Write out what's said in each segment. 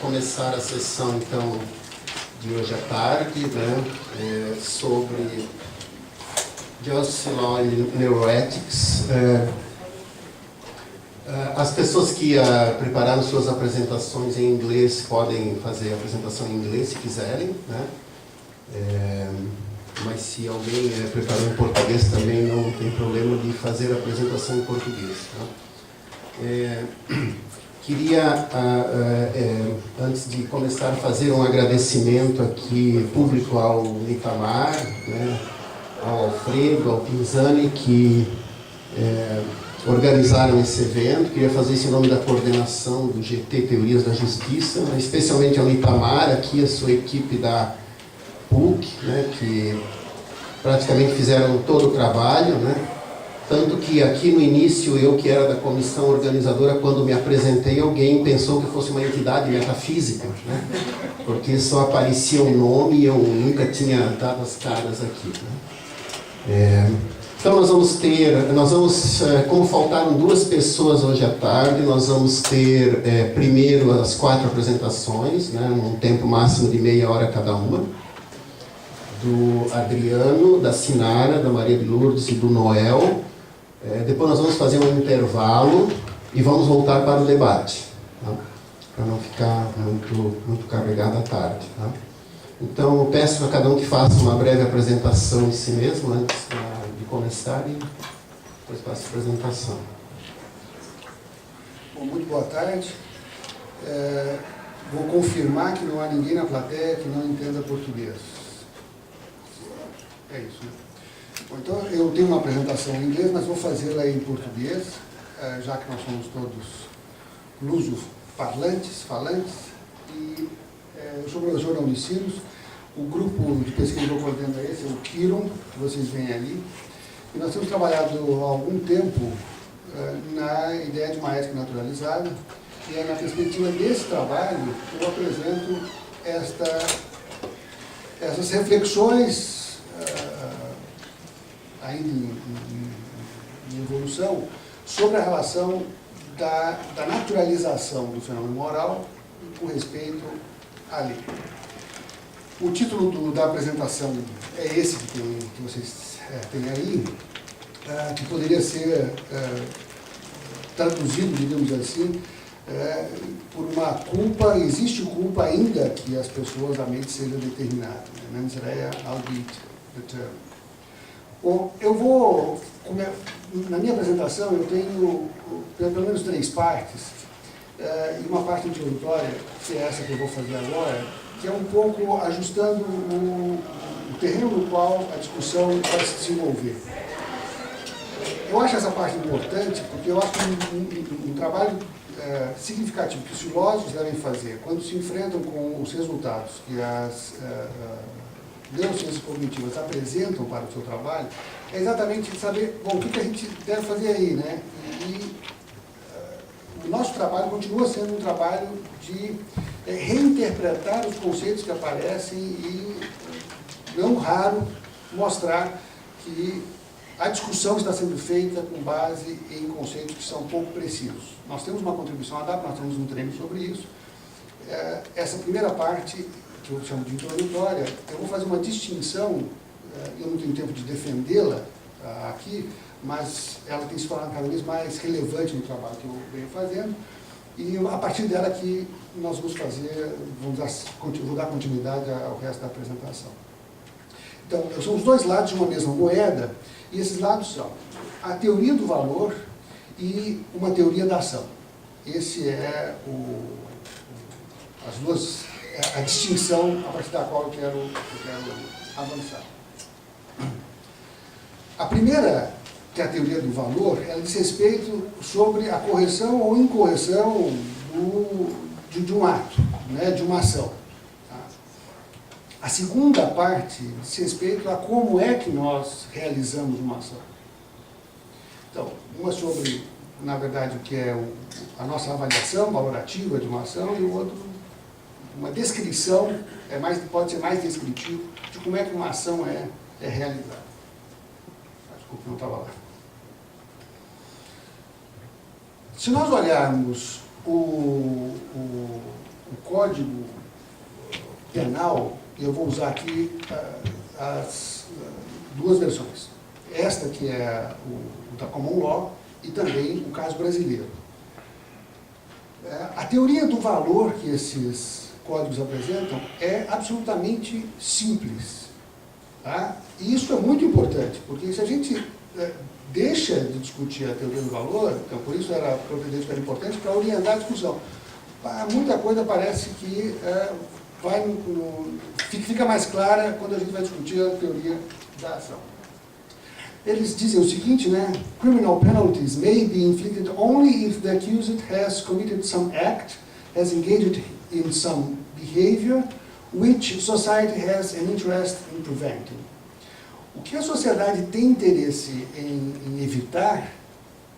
começar a sessão, então, de hoje à tarde, né, sobre Justice, Law and Neuroethics. As pessoas que prepararam suas apresentações em inglês podem fazer a apresentação em inglês, se quiserem, né? Mas se alguém preparou em português também, não tem problema de fazer a apresentação em português. Tá? Queria, antes de começar, fazer um agradecimento aqui público ao Itamar, né, ao Alfredo, ao Pinzani, que organizaram esse evento. Queria fazer isso em nome da coordenação do GT Teorias da Justiça, né, especialmente ao Itamar, aqui a sua equipe da PUC, né, que praticamente fizeram todo o trabalho, né? Tanto que aqui no início, eu que era da comissão organizadora, quando me apresentei, alguém pensou que fosse uma entidade metafísica, né? Porque só aparecia um nome e eu nunca tinha dado as caras aqui, né? Então nós vamos, como faltaram 2 pessoas hoje à tarde, nós vamos ter primeiro as 4 apresentações, né? Um tempo máximo de meia hora cada uma, do Adriano, da Sinara, da Maria de Lourdes e do Noel. Depois nós vamos fazer um intervalo e vamos voltar para o debate, tá? Para não ficar muito carregado à tarde. Tá? Então, eu peço a cada um que faça uma breve apresentação de si mesmo, antes de começar, e depois faço a apresentação. Bom, muito boa tarde. Vou confirmar que não há ninguém na plateia que não entenda português. É isso, né? Bom, então, eu tenho uma apresentação em inglês, mas vou fazê-la em português, já que nós somos todos luso-falantes. E eu sou professor da Unicinos. O grupo de pesquisa que eu coordeno é esse, é o Kiron, que vocês veem ali. E nós temos trabalhado há algum tempo na ideia de uma ética naturalizada. E é na perspectiva desse trabalho que eu apresento essas reflexões ainda em evolução, sobre a relação da naturalização do fenômeno moral com respeito à lei. O título da apresentação é esse que vocês têm aí, que poderia ser traduzido, digamos assim, por uma culpa. Existe culpa ainda que as pessoas, a mente seja determinada. Mens rea audit determined. Bom, eu vou, na minha apresentação, eu tenho pelo menos 3 partes, e uma parte introdutória, que é essa que eu vou fazer agora, que é um pouco ajustando o terreno no qual a discussão vai se desenvolver. Eu acho essa parte importante, porque eu acho que um trabalho significativo que os filósofos devem fazer, quando se enfrentam com os resultados que as neurociências cognitivas apresentam para o seu trabalho, é exatamente saber, bom, o que a gente deve fazer aí, né? E o nosso trabalho continua sendo um trabalho de reinterpretar os conceitos que aparecem e, não raro, mostrar que a discussão está sendo feita com base em conceitos que são pouco precisos. Nós temos uma contribuição a dar, nós temos um treino sobre isso. Essa primeira parte, que eu chamo de introdutória, eu vou fazer uma distinção, eu não tenho tempo de defendê-la aqui, mas ela tem se tornado cada vez mais relevante no trabalho que eu venho fazendo, e a partir dela que nós vamos fazer, vou dar continuidade ao resto da apresentação. Então, são os 2 lados de uma mesma moeda, e esses lados são a teoria do valor e uma teoria da ação. Esse é a distinção a partir da qual eu quero avançar. A primeira, que é a teoria do valor, ela diz respeito sobre a correção ou incorreção de um ato, né, de uma ação. Tá? A segunda parte diz respeito a como é que nós realizamos uma ação. Então, uma sobre, na verdade, o que é a nossa avaliação valorativa de uma ação, e o outro, uma descrição, pode ser mais descritivo, de como é que uma ação é realizada. Desculpa, não estava lá. Se nós olharmos Código Penal, eu vou usar aqui as duas versões. Esta que é o da Common Law e também o caso brasileiro. A teoria do valor que esses códigos apresentam é absolutamente simples. Tá? E isso é muito importante, porque se a gente deixa de discutir a teoria do valor, então por isso era importante para orientar a discussão. Muita coisa parece que fica mais clara quando a gente vai discutir a teoria da ação. Eles dizem o seguinte, né? Criminal penalties may be inflicted only if the accused has committed some act, has engaged in some behavior, which society has an interest in preventing. O que a sociedade tem interesse em evitar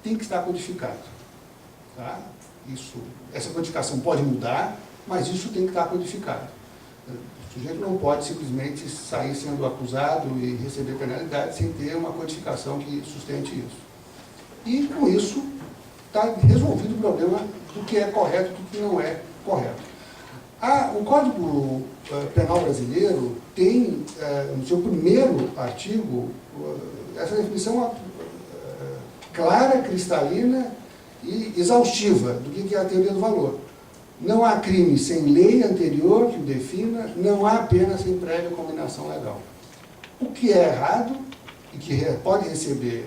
tem que estar codificado. Tá? Essa codificação pode mudar, mas isso tem que estar codificado. O sujeito não pode simplesmente sair sendo acusado e receber penalidade sem ter uma codificação que sustente isso. E, com isso, está resolvido o problema do que é correto e do que não é correto. O Código Penal brasileiro tem, no seu primeiro artigo, essa definição clara, cristalina e exaustiva do que é a teoria do valor. Não há crime sem lei anterior que o defina, não há pena sem prévia combinação legal. O que é errado e que pode receber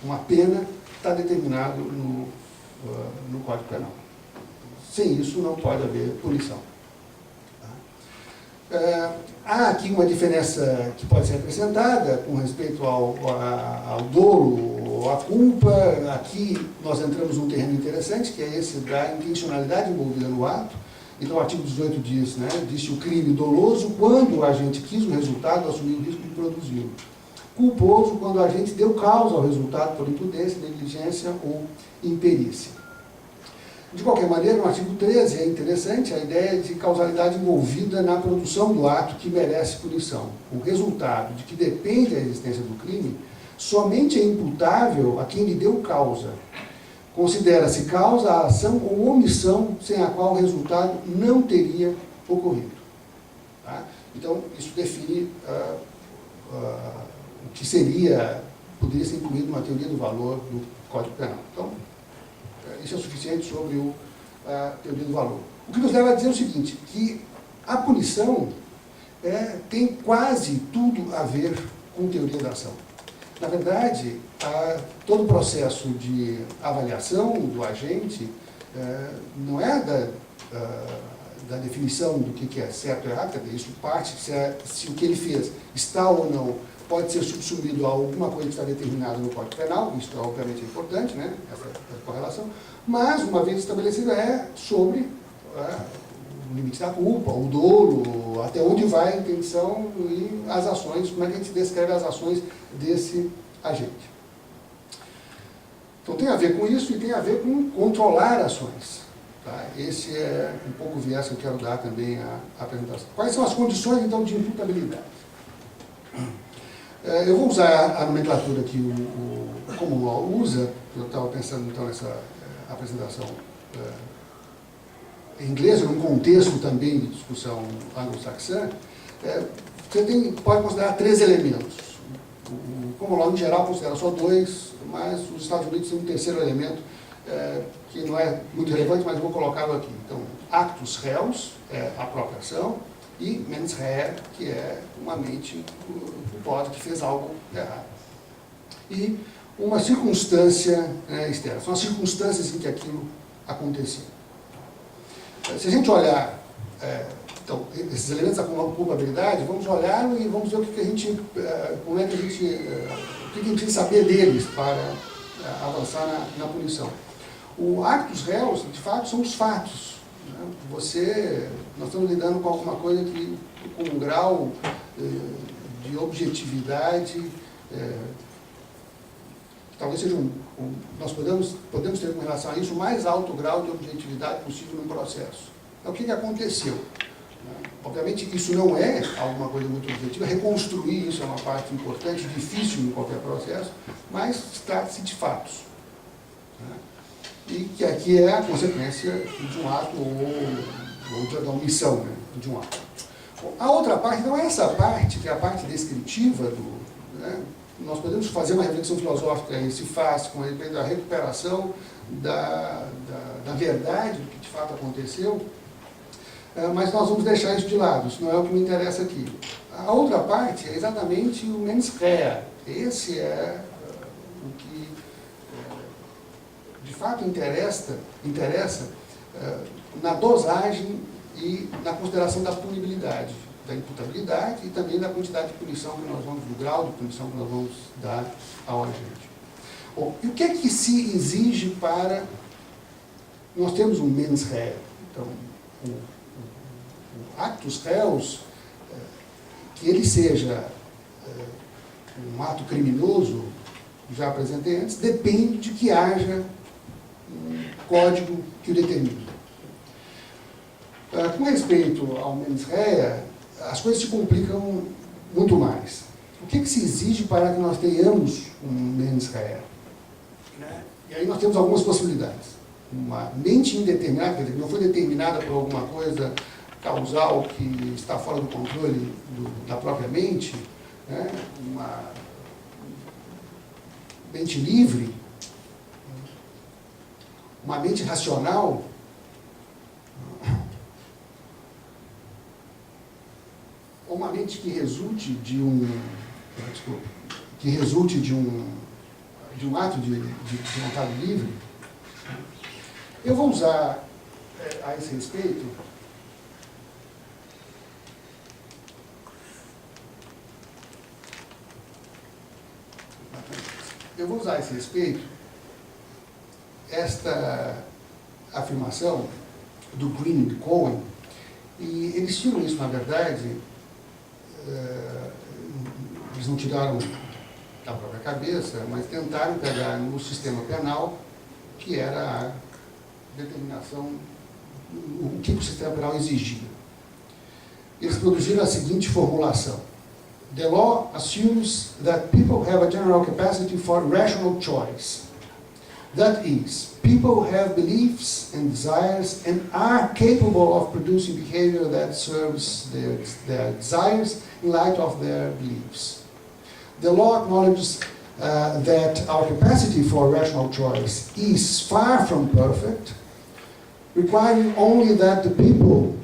uma pena está determinado no Código Penal. Sem isso não pode haver punição. Há aqui uma diferença que pode ser acrescentada com respeito ao dolo ou à culpa. Aqui nós entramos num terreno interessante, que é esse da intencionalidade envolvida no ato. Então o artigo 18 diz, né, diz o crime doloso quando o agente quis o resultado, assumiu o risco de produzi-lo. Culposo quando o agente deu causa ao resultado por imprudência, negligência ou imperícia. De qualquer maneira, no artigo 13 é interessante a ideia de causalidade envolvida na produção do ato que merece punição. O resultado de que depende a existência do crime somente é imputável a quem lhe deu causa. Considera-se causa a ação ou omissão sem a qual o resultado não teria ocorrido. Tá? Então, isso define o que poderia ser incluído na teoria do valor do Código Penal. Então, isso é suficiente sobre a teoria do valor. O que nos leva a dizer o seguinte, que a punição tem quase tudo a ver com teoria da ação. Na verdade, todo o processo de avaliação do agente não é da definição do que é certo ou errado, isso parte se o que ele fez está ou não, pode ser subsumido a alguma coisa que está determinada no Código Penal, isso obviamente é importante, né, essa correlação, mas, uma vez estabelecido, é sobre o limite da culpa, o dolo, até onde vai a intenção e as ações, como é que a gente descreve as ações desse agente. Então tem a ver com isso e tem a ver com controlar ações. Tá? Esse é um pouco o viés que eu quero dar também à apresentação. Quais são as condições, então, de imputabilidade? Eu vou usar a nomenclatura que o Common Law usa, eu estava pensando então nessa apresentação em inglês, num contexto também de discussão anglo-saxã. Você pode considerar 3 elementos. O Common Law, em geral, considera só 2, mas os Estados Unidos têm um terceiro elemento que não é muito relevante, mas eu vou colocá-lo aqui. Então, actus reus, a própria ação, e mens rea, que é uma mente culposa que fez algo errado. E uma circunstância externa. São as circunstâncias em que aquilo aconteceu. Se a gente olhar então, esses elementos da culpabilidade, vamos olhar e vamos ver o que a gente, como é que a gente, o que a gente tem que saber deles para avançar na punição. O actus reus, de fato, são os fatos. Né? Nós estamos lidando com alguma coisa com um grau de objetividade, talvez seja nós podemos ter com relação a isso o mais alto grau de objetividade possível no processo. Então, o que aconteceu? Obviamente, isso não é alguma coisa muito objetiva, reconstruir isso é uma parte importante, difícil em qualquer processo, mas trata-se de fatos. E que aqui é a consequência de um ato ou ou da omissão, né, de um ato. Bom, a outra parte, então essa parte, que é a parte descritiva né, nós podemos fazer uma reflexão filosófica aí, se faz com a recuperação da verdade do que de fato aconteceu, mas nós vamos deixar isso de lado, isso não é o que me interessa aqui. A outra parte é exatamente o mens rea. Esse é o que de fato interessa na dosagem e na consideração da punibilidade, da imputabilidade e também da quantidade de punição que nós vamos, do grau de punição que nós vamos dar ao agente. Bom, e o que é que se exige para... Nós temos um mens rea, então, o actus reus, que ele seja um ato criminoso, já apresentei antes, depende de que haja um código que o determine. Com respeito ao mens rea, as coisas se complicam muito mais. O que se exige para que nós tenhamos um mens rea? E aí nós temos algumas possibilidades. Uma mente indeterminada, quer dizer, que não foi determinada por alguma coisa causal que está fora do controle da própria mente, né? Uma mente livre, uma mente racional, ou uma mente que resulte de um ato de vontade livre. Eu vou usar a esse respeito esta afirmação do Green e do Cohen, e eles tiram isso, na verdade, eles não tiraram da própria cabeça, mas tentaram pegar no sistema penal, que era a determinação, o que o sistema penal exigia. Eles produziram a seguinte formulação: The law assumes that people have a general capacity for rational choice. That is, people have beliefs and desires and are capable of producing behavior that serves their desires in light of their beliefs. The law acknowledges that our capacity for rational choice is far from perfect, requiring only that the people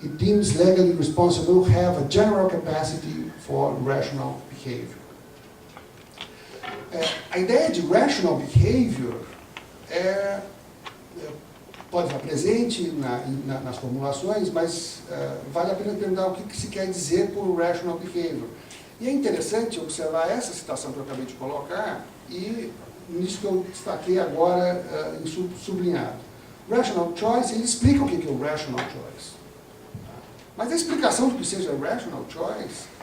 it deems legally responsible have a general capacity for rational behavior. A ideia de rational behavior pode estar presente nas formulações, mas vale a pena perguntar o que se quer dizer por rational behavior. E é interessante observar essa citação que eu acabei de colocar e nisso que eu destaquei agora sublinhado. Rational choice, ele explica o que é o rational choice. Mas a explicação do que seja rational choice,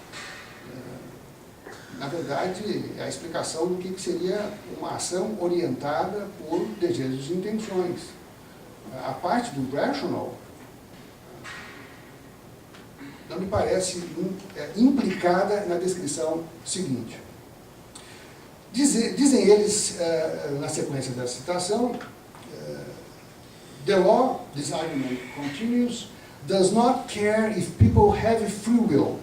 na verdade, é a explicação do que seria uma ação orientada por desejos e intenções. A parte do rational não me parece implicada na descrição seguinte. Dizem eles, na sequência da citação, the law, this argument continues, does not care if people have free will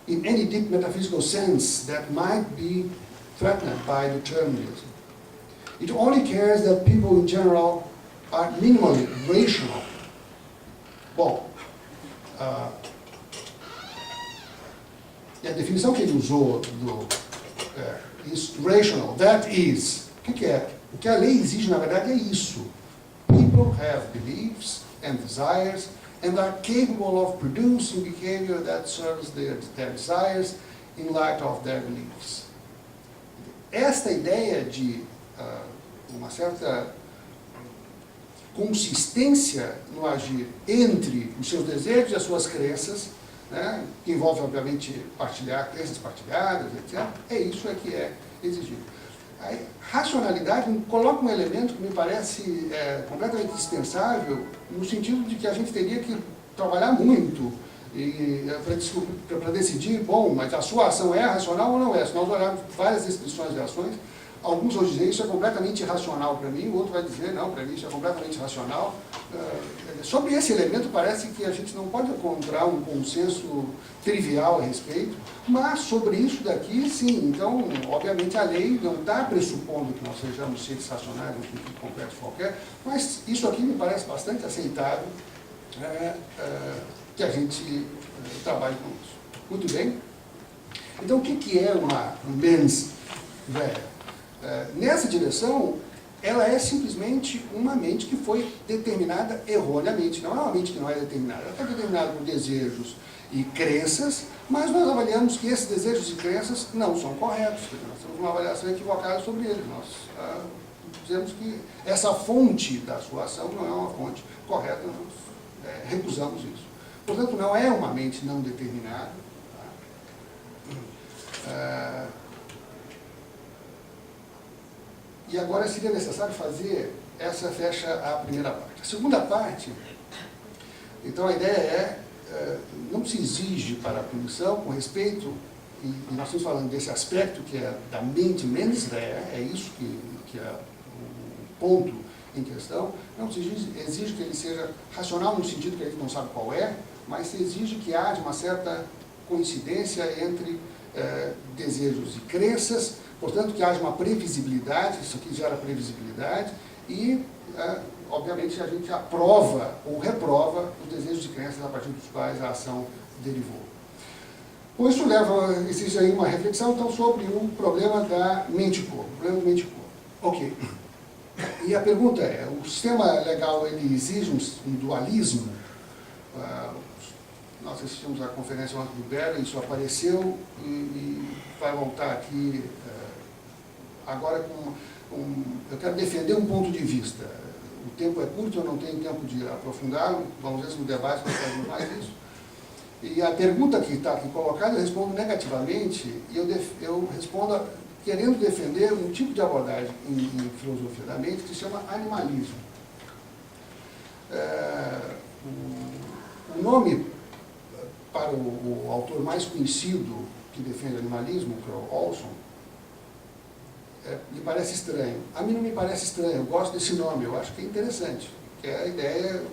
in any deep metaphysical sense that might be threatened by determinism. It only cares that people in general are minimally rational. Bom, e a definição que ele usou do rational, that is, o que é? O que a lei exige, na verdade, é isso. People have beliefs and desires and are capable of producing behavior that serves their desires in light of their beliefs. Esta ideia de uma certa consistência no agir entre os seus desejos e as suas crenças, né, que envolve, obviamente, crenças partilhadas, etc., é isso que é exigido. A racionalidade coloca um elemento que me parece completamente dispensável, no sentido de que a gente teria que trabalhar muito para decidir, bom, mas a sua ação é racional ou não é? Se nós olharmos várias descrições de ações, Alguns vão dizer isso é completamente irracional para mim, o outro vai dizer, não, para mim isso é completamente racional. Sobre esse elemento parece que a gente não pode encontrar um consenso trivial a respeito, mas sobre isso daqui, sim. Então, obviamente, a lei não está pressupondo que nós sejamos seres racionais, um tipo complexo qualquer, mas isso aqui me parece bastante aceitável, que a gente trabalhe com isso. Muito bem. Então, o que é uma mens rea? Nessa direção, ela é simplesmente uma mente que foi determinada erroneamente. Não é uma mente que não é determinada. Ela está determinada por desejos e crenças, mas nós avaliamos que esses desejos e crenças não são corretos. Nós temos uma avaliação equivocada sobre eles. Nós dizemos que essa fonte da sua ação não é uma fonte correta, nós recusamos isso. Portanto, não é uma mente não determinada. E agora seria necessário fazer, essa fecha a primeira parte. A segunda parte, então a ideia não se exige para a punição, com respeito, e nós estamos falando desse aspecto que é da mente mens rea, é isso que é o ponto em questão, não se exige que ele seja racional no sentido que a gente não sabe qual é, mas se exige que haja uma certa coincidência entre desejos e crenças, portanto, que haja uma previsibilidade, isso aqui gera previsibilidade, e, obviamente, a gente aprova ou reprova os desejos e crenças a partir dos quais a ação derivou. Bom, isso exige aí uma reflexão, então, sobre o problema da mente-corpo, Ok. E a pergunta é, o sistema legal, ele exige um dualismo? Nós assistimos à conferência ontem do Berger, isso apareceu e vai voltar aqui agora eu quero defender um ponto de vista. O tempo é curto, eu não tenho tempo de aprofundar, vamos ver se no debate nós fazemos mais isso. E a pergunta que está aqui colocada, eu respondo negativamente, e eu respondo querendo defender um tipo de abordagem em filosofia da mente que se chama animalismo. O nome para o autor mais conhecido que defende o animalismo, que é o Olson, me parece estranho. A mim não me parece estranho, eu gosto desse nome, eu acho que é interessante. Que é a ideia,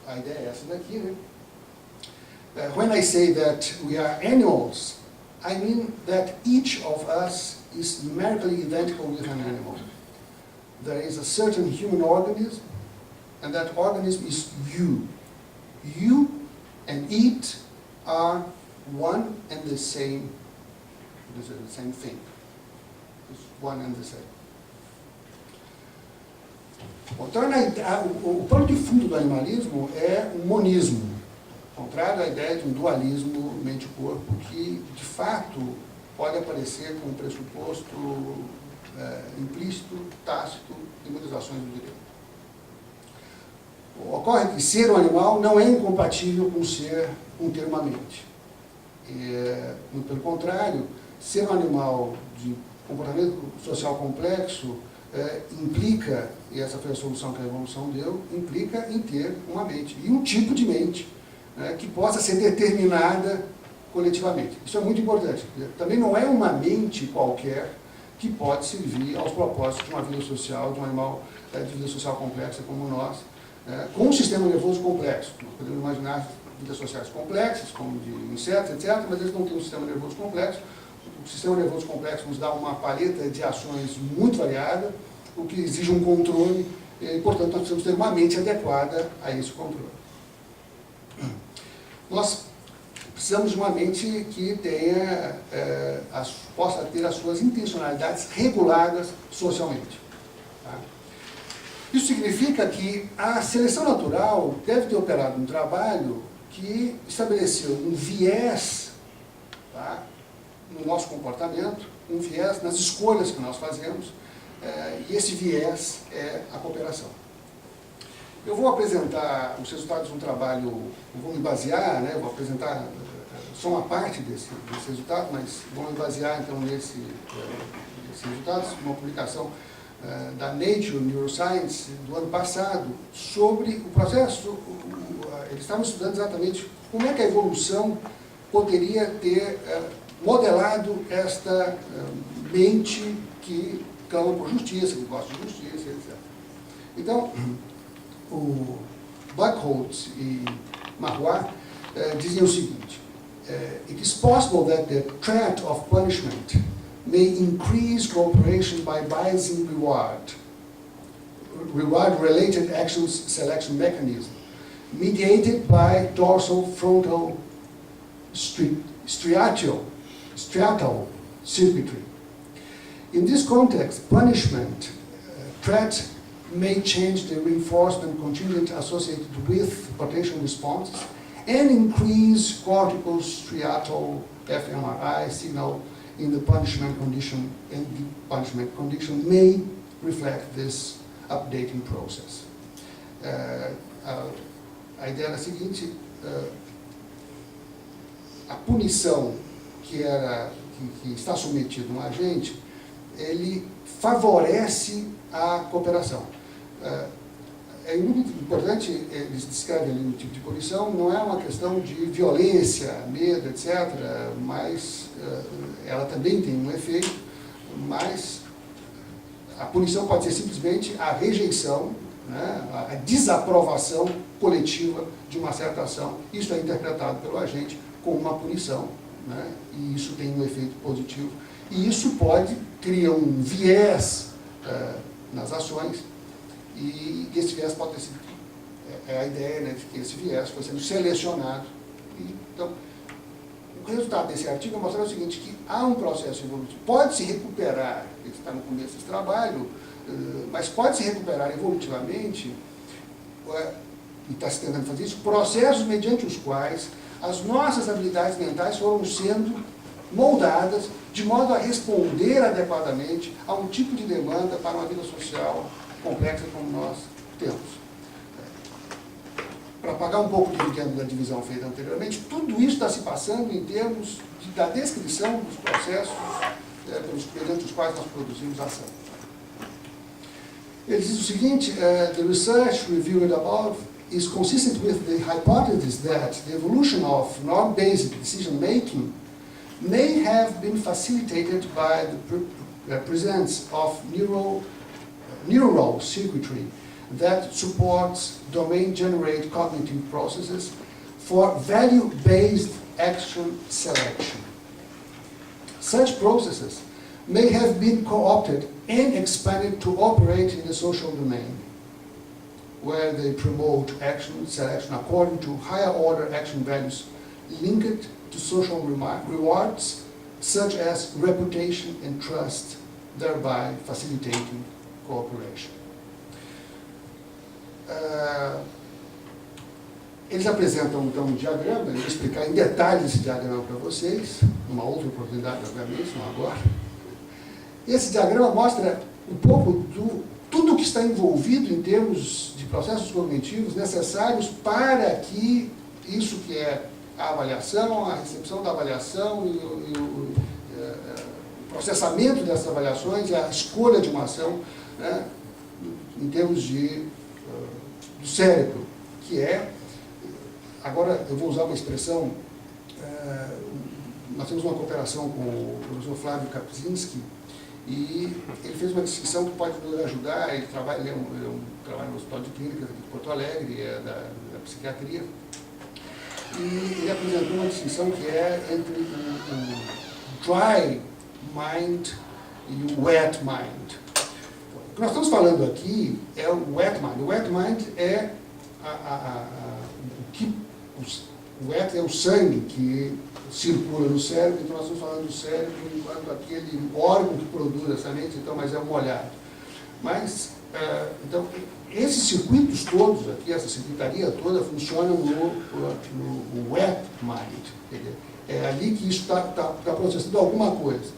a ideia é essa daqui, né? When I say that we are animals, I mean that each of us is numerically identical with an animal. There is a certain human organism, and that organism is you. You and it are one and the same thing. It's one and the same. Então, o pano de fundo do animalismo é um monismo, contrário à ideia de um dualismo mente-corpo, que, de fato, pode aparecer como pressuposto implícito, tácito de muitas ações do direito. Ocorre que ser um animal não é incompatível com ser inteiramente. Pelo contrário, ser um animal de comportamento social complexo implica, e essa foi a solução que a evolução deu, implica em ter uma mente, e um tipo de mente, que possa ser determinada coletivamente. Isso é muito importante. Também não é uma mente qualquer que pode servir aos propósitos de uma vida social, de um animal de vida social complexa como nós, com um sistema nervoso complexo. Nós podemos imaginar vidas sociais complexas, como de insetos, etc., mas eles não têm um sistema nervoso complexo. O sistema nervoso complexo nos dá uma paleta de ações muito variada, o que exige um controle, e, portanto, nós precisamos ter uma mente adequada a esse controle. Nós precisamos de uma mente que tenha, possa ter as suas intencionalidades reguladas socialmente. Tá? Isso significa que a seleção natural deve ter operado um trabalho que estabeleceu um viés, tá, no nosso comportamento, um viés nas escolhas que nós fazemos, e esse viés é a cooperação. Eu vou apresentar os resultados de um trabalho, eu vou me basear, vou apresentar só uma parte desse resultado, mas vou me basear então nesses resultados, uma publicação da Nature Neuroscience do ano passado, sobre o processo. Eles estavam estudando exatamente como é que a evolução poderia ter modelado esta mente que clama por justiça, que gosta de justiça, etc. Então, o Buchholz e Marois diziam o seguinte: it is possible that the threat of punishment may increase cooperation by biasing reward-related actions selection mechanism, mediated by dorsal frontal striatal circuitry. In this context, punishment threat may change the reinforcement contingent associated with potential responses and increase cortical striatal fMRI signal in the punishment condition, and the punishment condition may reflect this updating process. A ideia era a seguinte: a punição que está submetido um agente, ele favorece a cooperação. É muito importante, eles descrevem ali no tipo de punição, não é uma questão de violência, medo, etc., mas ela também tem um efeito, mas a punição pode ser simplesmente a rejeição, né, a desaprovação coletiva de uma certa ação. Isso é interpretado pelo agente como uma punição, né, e isso tem um efeito positivo. E isso pode criar um viés nas ações, e esse viés pode ter sido, a ideia, né, de que esse viés foi sendo selecionado. Então, o resultado desse artigo é mostrar o seguinte, que há um processo evolutivo, pode se recuperar, ele está no começo desse trabalho, mas pode se recuperar evolutivamente, e está se tentando fazer isso, processos mediante os quais as nossas habilidades mentais foram sendo moldadas de modo a responder adequadamente a um tipo de demanda para uma vida social complexa como nós temos. Para pagar um pouco de dividendo da divisão feita anteriormente, tudo isso está se passando em termos da descrição dos processos mediante os quais nós produzimos ação. Ele diz o seguinte: the research reviewed above is consistent with the hypothesis that the evolution of norm-based decision-making may have been facilitated by the presence of neural circuitry that supports domain-generated cognitive processes for value-based action selection. Such processes may have been co-opted and expanded to operate in the social domain, where they promote action selection according to higher-order action values linked to social rewards, such as reputation and trust, thereby facilitating cooperation. Eles apresentam então um diagrama, eu vou explicar em detalhes esse diagrama para vocês, numa outra oportunidade, obviamente, não agora. Esse diagrama mostra um pouco tudo que está envolvido em termos de processos cognitivos necessários para que isso que é a avaliação, a recepção da avaliação e o processamento dessas avaliações e a escolha de uma ação, né, em termos do cérebro, que é, agora eu vou usar uma expressão, nós temos uma cooperação com o professor Flávio Kapczynski, e ele fez uma distinção que pode nos ajudar. Ele trabalha no Hospital de Clínicas aqui de Porto Alegre, da psiquiatria, e ele apresentou uma distinção que é entre o dry mind e o wet mind. O que nós estamos falando aqui é o wet mind. O wet mind é o wet é o sangue que circula no cérebro, então nós estamos falando do cérebro enquanto aquele órgão que produz essa mente, então, mas é molhado. Mas, então, esses circuitos todos aqui, essa circuitaria toda, funcionam no wet mind. É ali que isso está processando alguma coisa.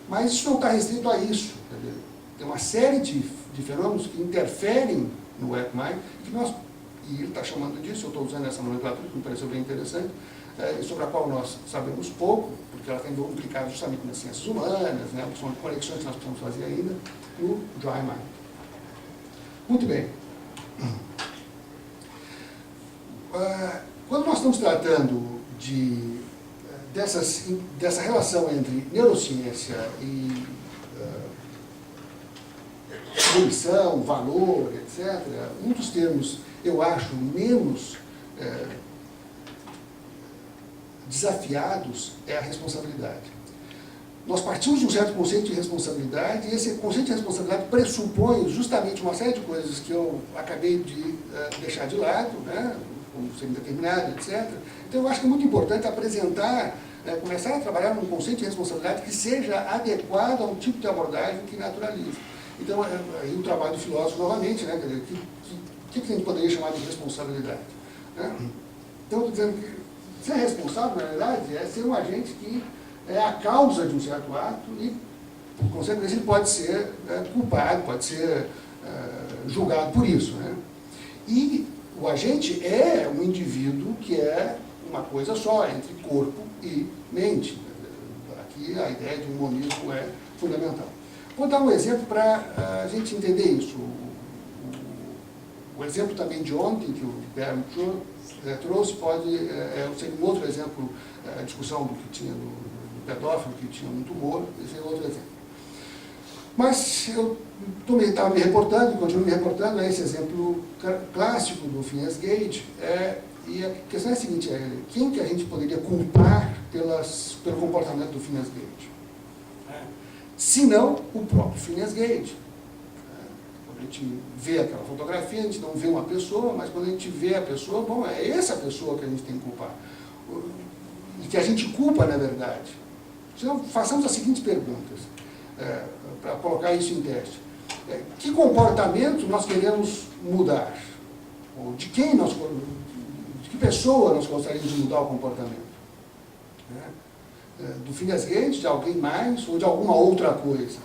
Mas isso não está restrito a isso. Entendeu? Tem uma série de fenômenos que interferem no wet mind, e ele está chamando disso, eu estou usando essa nomenclatura, que me pareceu bem interessante, sobre a qual nós sabemos pouco, porque ela está implicada justamente nas ciências humanas, né, são conexões que nós precisamos fazer ainda, no dry mind. Muito bem. Quando nós estamos tratando de dessa relação entre neurociência e punição, valor, etc., um dos termos, eu acho, menos desafiados é a responsabilidade. Nós partimos de um certo conceito de responsabilidade, e esse conceito de responsabilidade pressupõe justamente uma série de coisas que eu acabei de deixar de lado, né, como ser indeterminado, etc. Então, eu acho que é muito importante apresentar, começar a trabalhar num conceito de responsabilidade que seja adequado a um tipo de abordagem que naturalize. Então, aí o trabalho do filósofo novamente, né, quer dizer, o que a gente poderia chamar de responsabilidade? Né? Então, estou dizendo que ser responsável, na verdade, é ser um agente que é a causa de um certo ato e, por consequência, ele pode ser culpado, pode ser julgado por isso. Né? E o agente é um indivíduo que é uma coisa só, entre corpo e mente. Aqui a ideia de um monismo é fundamental. Vou dar um exemplo para a gente entender isso. O exemplo também de ontem, que o Bernd trouxe, pode ser um outro exemplo, a discussão do que tinha do pedófilo, que tinha um tumor, esse é outro exemplo. Mas eu estava me reportando, e continuo me reportando a esse exemplo clássico do Phineas Gage, e a questão é a seguinte, quem que a gente poderia culpar pelo comportamento do Phineas Gage? Se não o próprio Phineas Gage. Quando a gente vê aquela fotografia, a gente não vê uma pessoa, mas quando a gente vê a pessoa, bom, é essa pessoa que a gente tem que culpar. E que a gente culpa, na verdade. Então, façamos as seguintes perguntas, para colocar isso em teste. Que comportamento nós queremos mudar? Ou de que pessoa nós gostaríamos de mudar o comportamento? Do Phineas Gage, de alguém mais, ou de alguma outra coisa?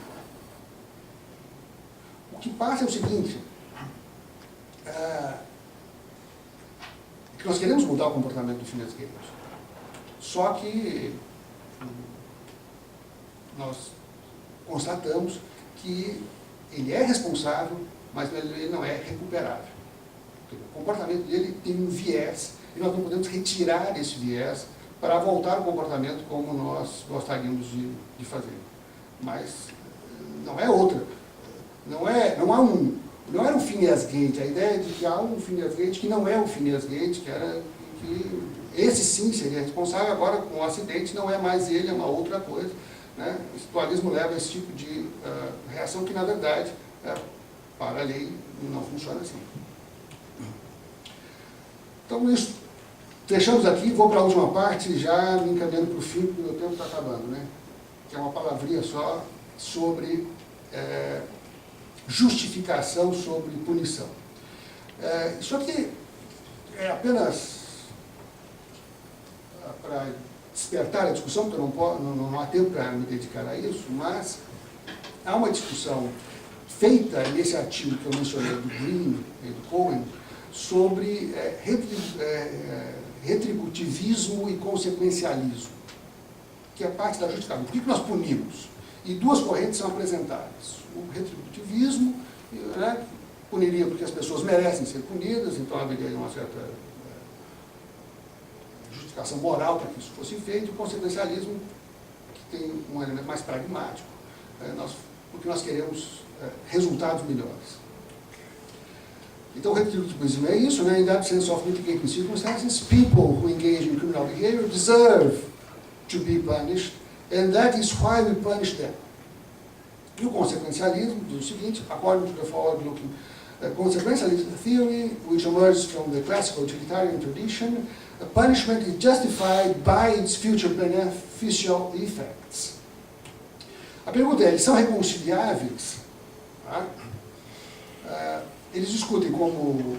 O que passa é o seguinte, que nós queremos mudar o comportamento do Phineas Gage. Só que nós constatamos que ele é responsável, mas ele não é recuperável. O comportamento dele tem um viés, e nós não podemos retirar esse viés para voltar ao comportamento como nós gostaríamos de fazer. Mas não é outra. Não era um Phineas Gage. A ideia de que há um Phineas Gage que não é o Phineas Gage, que esse sim seria responsável, agora com o acidente não é mais ele, é uma outra coisa. Né? O espiritualismo leva a esse tipo de reação que, na verdade, para a lei não funciona assim. Então, isso, fechamos aqui, vou para a última parte, já me encaminhando para o fim, porque o meu tempo está acabando, né? Que é uma palavrinha só sobre justificação sobre punição. Isso aqui é apenas para despertar a discussão, porque não há tempo para me dedicar a isso, mas há uma discussão feita nesse artigo que eu mencionei do Green e do Cohen sobre retributivismo e consequencialismo, que é parte da justificação. Por que nós punimos? E duas correntes são apresentadas. O retributivismo, né, puniria porque as pessoas merecem ser punidas, então haveria uma certa justificação moral para que isso fosse feito, e o consequencialismo, que tem um elemento mais pragmático, porque nós queremos resultados melhores. Então, o retributivismo é isso, né? In the absence of mitigating circumstances, people who engage in criminal behavior deserve to be punished, and that is why we punish them. E o consequencialismo diz o seguinte, according to the forward-looking consequentialism theory, which emerges from the classical utilitarian tradition, punishment is justified by its future beneficial effects. A pergunta é, eles são reconciliáveis? Tá? Eles discutem como,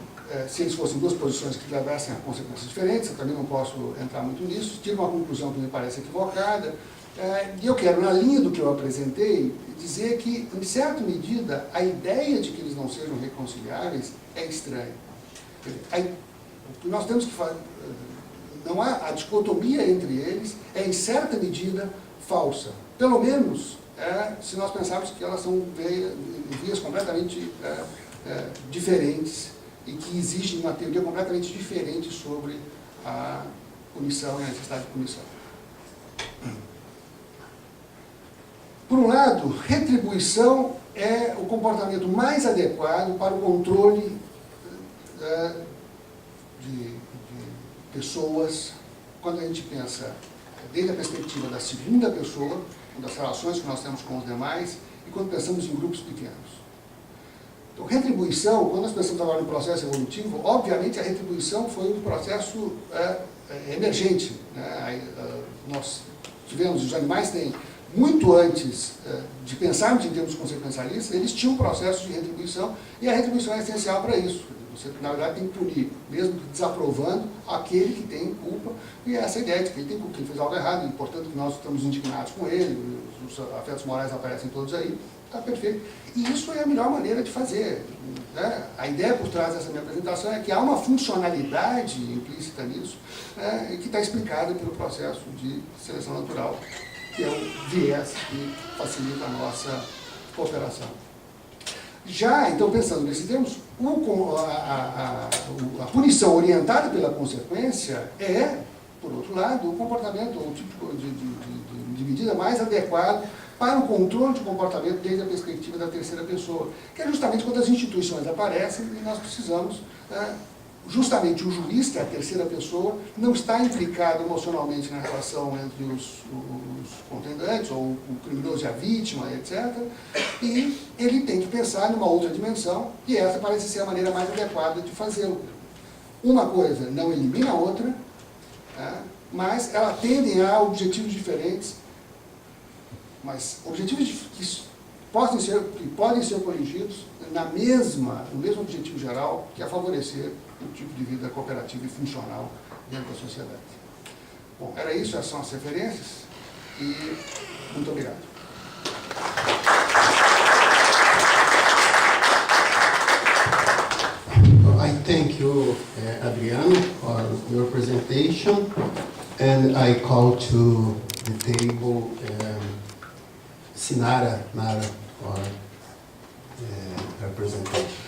se eles fossem duas posições que levassem a consequências diferentes, eu também não posso entrar muito nisso, tiro uma conclusão que me parece equivocada, e eu quero, na linha do que eu apresentei, dizer que, em certa medida, a ideia de que eles não sejam reconciliáveis é estranha. O que nós temos que fazer, não há a dicotomia entre eles, é, em certa medida, falsa. Pelo menos, se nós pensarmos que elas são vias completamente diferentes e que exigem uma teoria completamente diferente sobre a punição e a necessidade de punição. Por um lado, retribuição é o comportamento mais adequado para o controle de pessoas, quando a gente pensa desde a perspectiva da segunda pessoa, das relações que nós temos com os demais, e quando pensamos em grupos pequenos. Então, retribuição, quando nós pensamos agora no processo evolutivo, obviamente a retribuição foi um processo emergente, né? Nós tivemos, os animais têm, muito antes de pensarmos em termos consequencialistas, eles tinham um processo de retribuição, e a retribuição é essencial para isso. Você, na verdade, tem que punir, mesmo desaprovando, aquele que tem culpa, e essa ideia de que ele tem culpa, que ele fez algo errado, e, portanto, nós estamos indignados com ele, os afetos morais aparecem todos aí, está perfeito. E isso é a melhor maneira de fazer, né? A ideia por trás dessa minha apresentação é que há uma funcionalidade implícita nisso, né, que está explicada pelo processo de seleção natural, que é o viés que facilita a nossa cooperação. Já, então, pensando nesses termos, a punição orientada pela consequência é, por outro lado, o comportamento, o tipo de medida mais adequado para o controle de comportamento desde a perspectiva da terceira pessoa, que é justamente quando as instituições aparecem e nós precisamos, justamente o juiz, que é a terceira pessoa, não está implicado emocionalmente na relação entre os contendantes, ou o criminoso e a vítima, etc. E ele tem que pensar numa outra dimensão, e essa parece ser a maneira mais adequada de fazê-lo. Uma coisa não elimina a outra, mas elas tendem a objetivos diferentes, mas objetivos que podem ser corrigidos no mesmo objetivo geral, que é favorecer um tipo de vida cooperativa e funcional dentro da sociedade. Bom, era isso, essas são as referências, e muito obrigado. I thank you, Adriano, for your presentation, and I call to the table Sinara Nara for her presentation.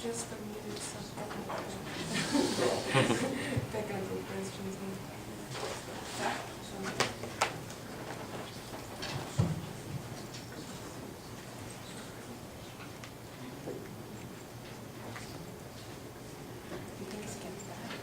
Just for me to technical questions. You can skip that.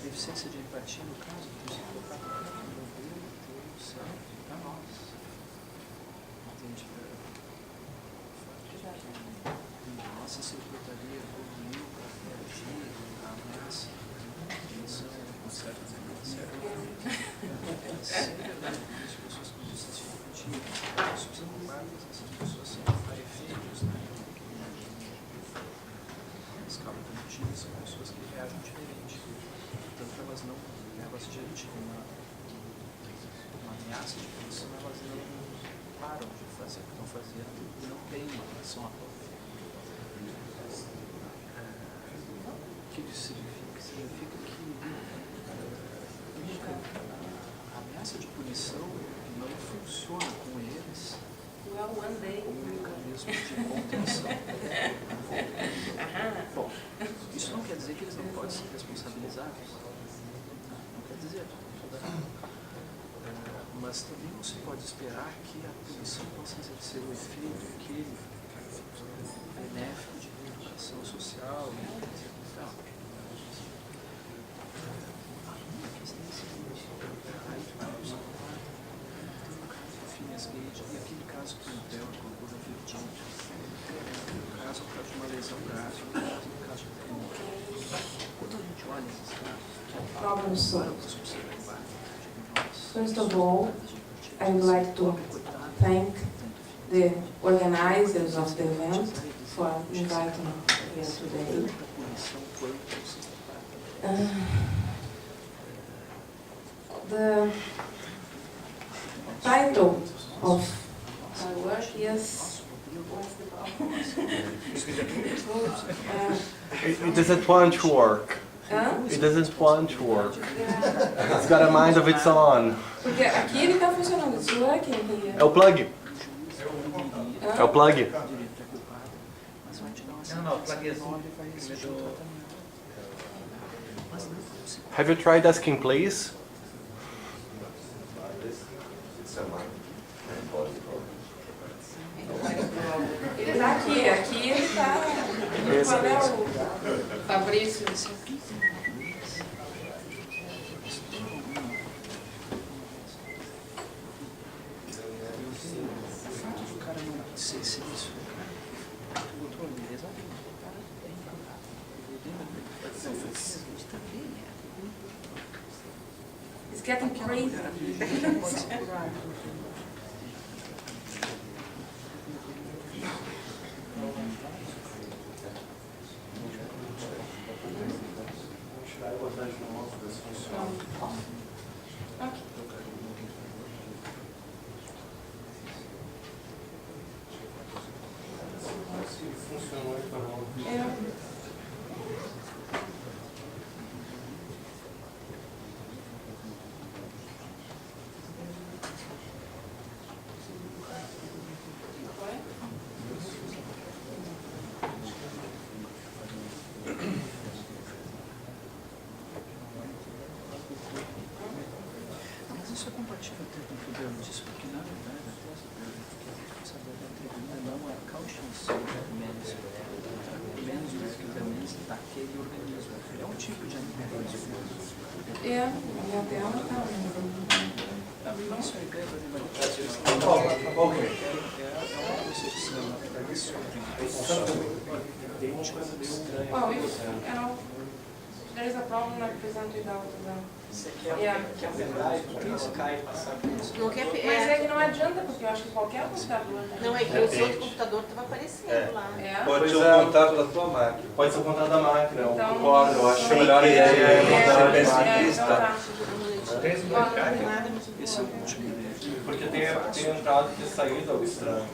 deficiência de empatia, no caso, de se colocar no Deus, certo? Para nós. Entende? Nossa secretaria evoluiu para reagir à ameaça, à dimensão, certo? É verdade que as pessoas com deficiência de empatia, as pessoas ocupadas, essas pessoas são efeitos, né? Na escala cognitiva, são pessoas que reagem diferente. Portanto, elas diante de uma ameaça de punição, elas não param de fazer o que estão fazendo e não têm uma reação à própria. O que isso significa? Significa que a ameaça de punição não funciona com eles Well, one day. como um mecanismo de contenção. Bom, isso não quer dizer que eles não podem ser responsabilizados. Não quer dizer. Mas também não se pode esperar que a punição possa exercer o efeito aquele benéfico de educação social e tal. A questão é a seguinte: aí tem um caso do Phineas Gage e aquele caso que o Theo colocou da Virginia. Um caso por causa de uma lesão grave, um caso de crime. Quando a gente olha esses casos, Problem solved. First of all, I would like to thank the organizers of the event for inviting me here today. The title of my work is It doesn't want to work. It doesn't want to work. It's got a mind of its own. Porque aqui ele está funcionando, isso é quem queria. É o plug. É o plug. Have you tried asking please? Ele está aqui ele está. Qual é o Fabrício? It's getting crazy. Isso é compatível até com o que o Deus disse, porque na verdade a responsabilidade da tribuna não é a caution menos daquele organismo. É um tipo de animalismo. É, minha tela está. Isso é a ideia do animalismo. Ok. É uma concepção Well, you know, there is a problem like present without the... Você quer pegar e colocar e passar por isso? Não quer, Mas é que não adianta, porque eu acho que qualquer computador... Não, é que o seu outro computador estava aparecendo lá. É? Pode ser o contato da tua máquina. Pode ser o contato da máquina, eu Então, concordo. Eu acho que a melhor ideia é contar a então tá. Esse é o último. Porque tem entrada e saída ao estranho.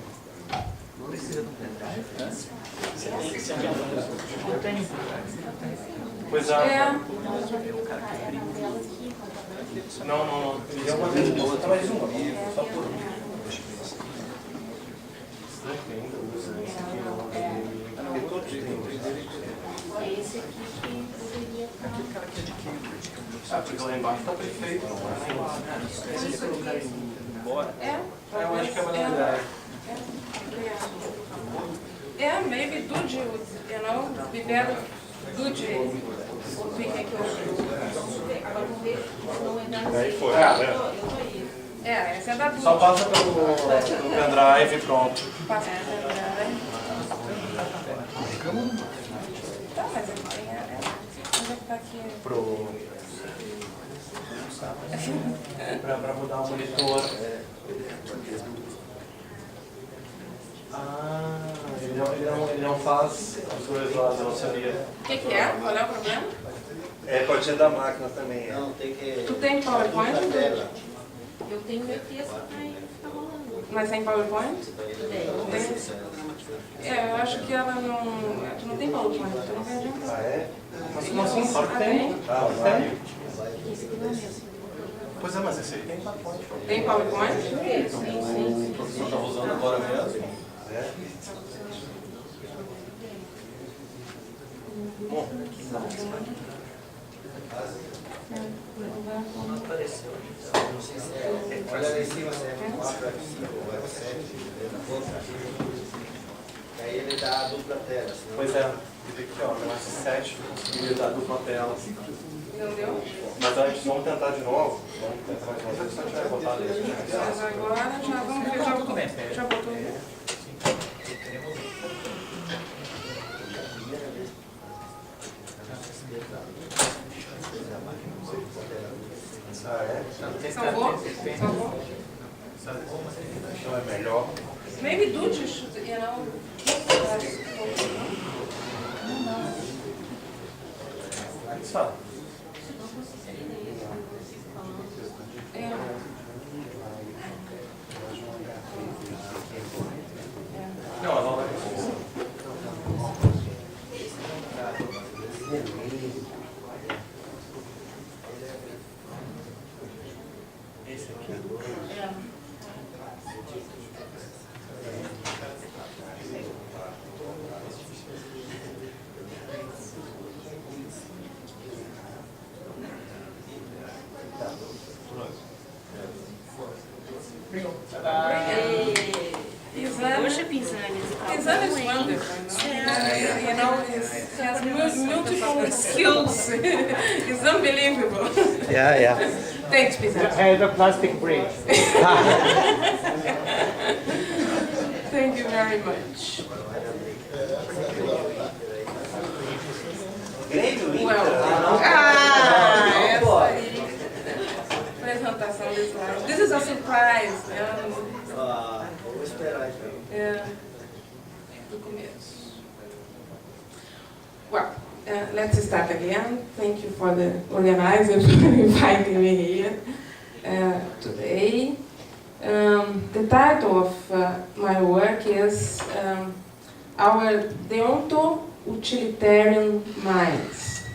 Precisa de um pendrive, né? Pois é. É. O cara que imprime. Não. E é uma vez outra, mais uma. Só por um. Ainda usa esse aqui, não. Porque todos têm. Esse aqui que poderia estar. Aquele cara que é de Cambridge, que é um Ah, porque lá embaixo está perfeito, não é? Se ele colocar ele embora, Eu acho que é a melhor ideia. Yeah, maybe Dude would, you know, be better. Dude. Fica aqui. Agora vamos ver se não entrar no Aí foi. Eu tô aí. Essa é da Dutra. Só passa pelo pendrive e pronto. Passa pro pendrive. Tá, mas ele tem onde é que tá aqui? Pra mudar o monitor. Ele não faz as coisas lá da Oceania. O que é? Qual é o problema? É, pode ser da máquina também. Não, tem que... Tu tem PowerPoint? Eu tenho meu texto pra ficar rolando. Mas tem PowerPoint? Tem. Eu acho que ela não... Tu não tem PowerPoint, tu não vai adiantar. Ah, é? Mas como assim? Claro que Ah, tem. Ah, vai. Esse aqui não é mesmo. Pois é, mas esse aí tem PowerPoint. Tem PowerPoint? Sim. O professor estava usando agora mesmo. É. Bom, Não apareceu. Não sei se é... Olha lá em cima, se é 4, F5 ou F7. Aí ele dá a dupla tela. Senão... pois é. E daqui, ó, no S7 conseguiria dar dupla tela. Não deu? Mas antes, vamos tentar de novo. Vamos tentar mais uma vez. Se a gente vai botar ali. Mas agora já vamos ver. Já botou. Ah, é? Salvou? Salvou? Então é melhor. Maybe do just, you know. Sabe? Não, ela vai. Esse aqui. Poxa, Pisani, Pisani is wonderful. You know, he has multiple skills. It's unbelievable. Yeah. Thanks, Pisani. Had a plastic break. Thank you very much. Well, essa aí. Apresentação de slides. This is a surprise. Vou esperar então. Do começo. Well, let's start again. Thank you for the organizers for inviting me here today. The title of my work is Our Deonto-Utilitarian Minds.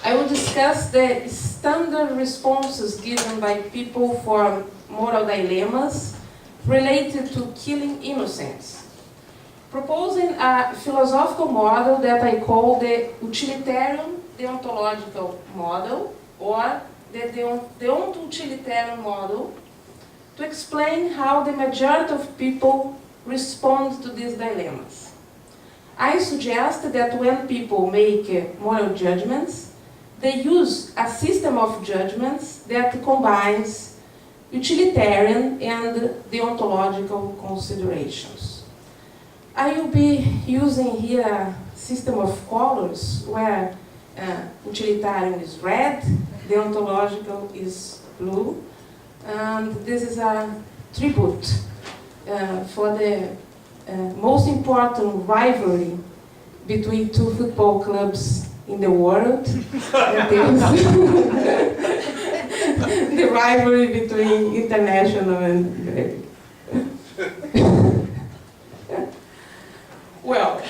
I will discuss the standard responses given by people for moral dilemmas related to killing innocents, proposing a philosophical model that I call the utilitarian deontological model, or the deonto-utilitarian model, to explain how the majority of people respond to these dilemmas. I suggest that when people make moral judgments, they use a system of judgments that combines utilitarian and deontological considerations. I will be using here a system of colors where utilitarian is red, deontological is blue, and this is a tribute for the most important rivalry between two football clubs in the world. The rivalry between international and well,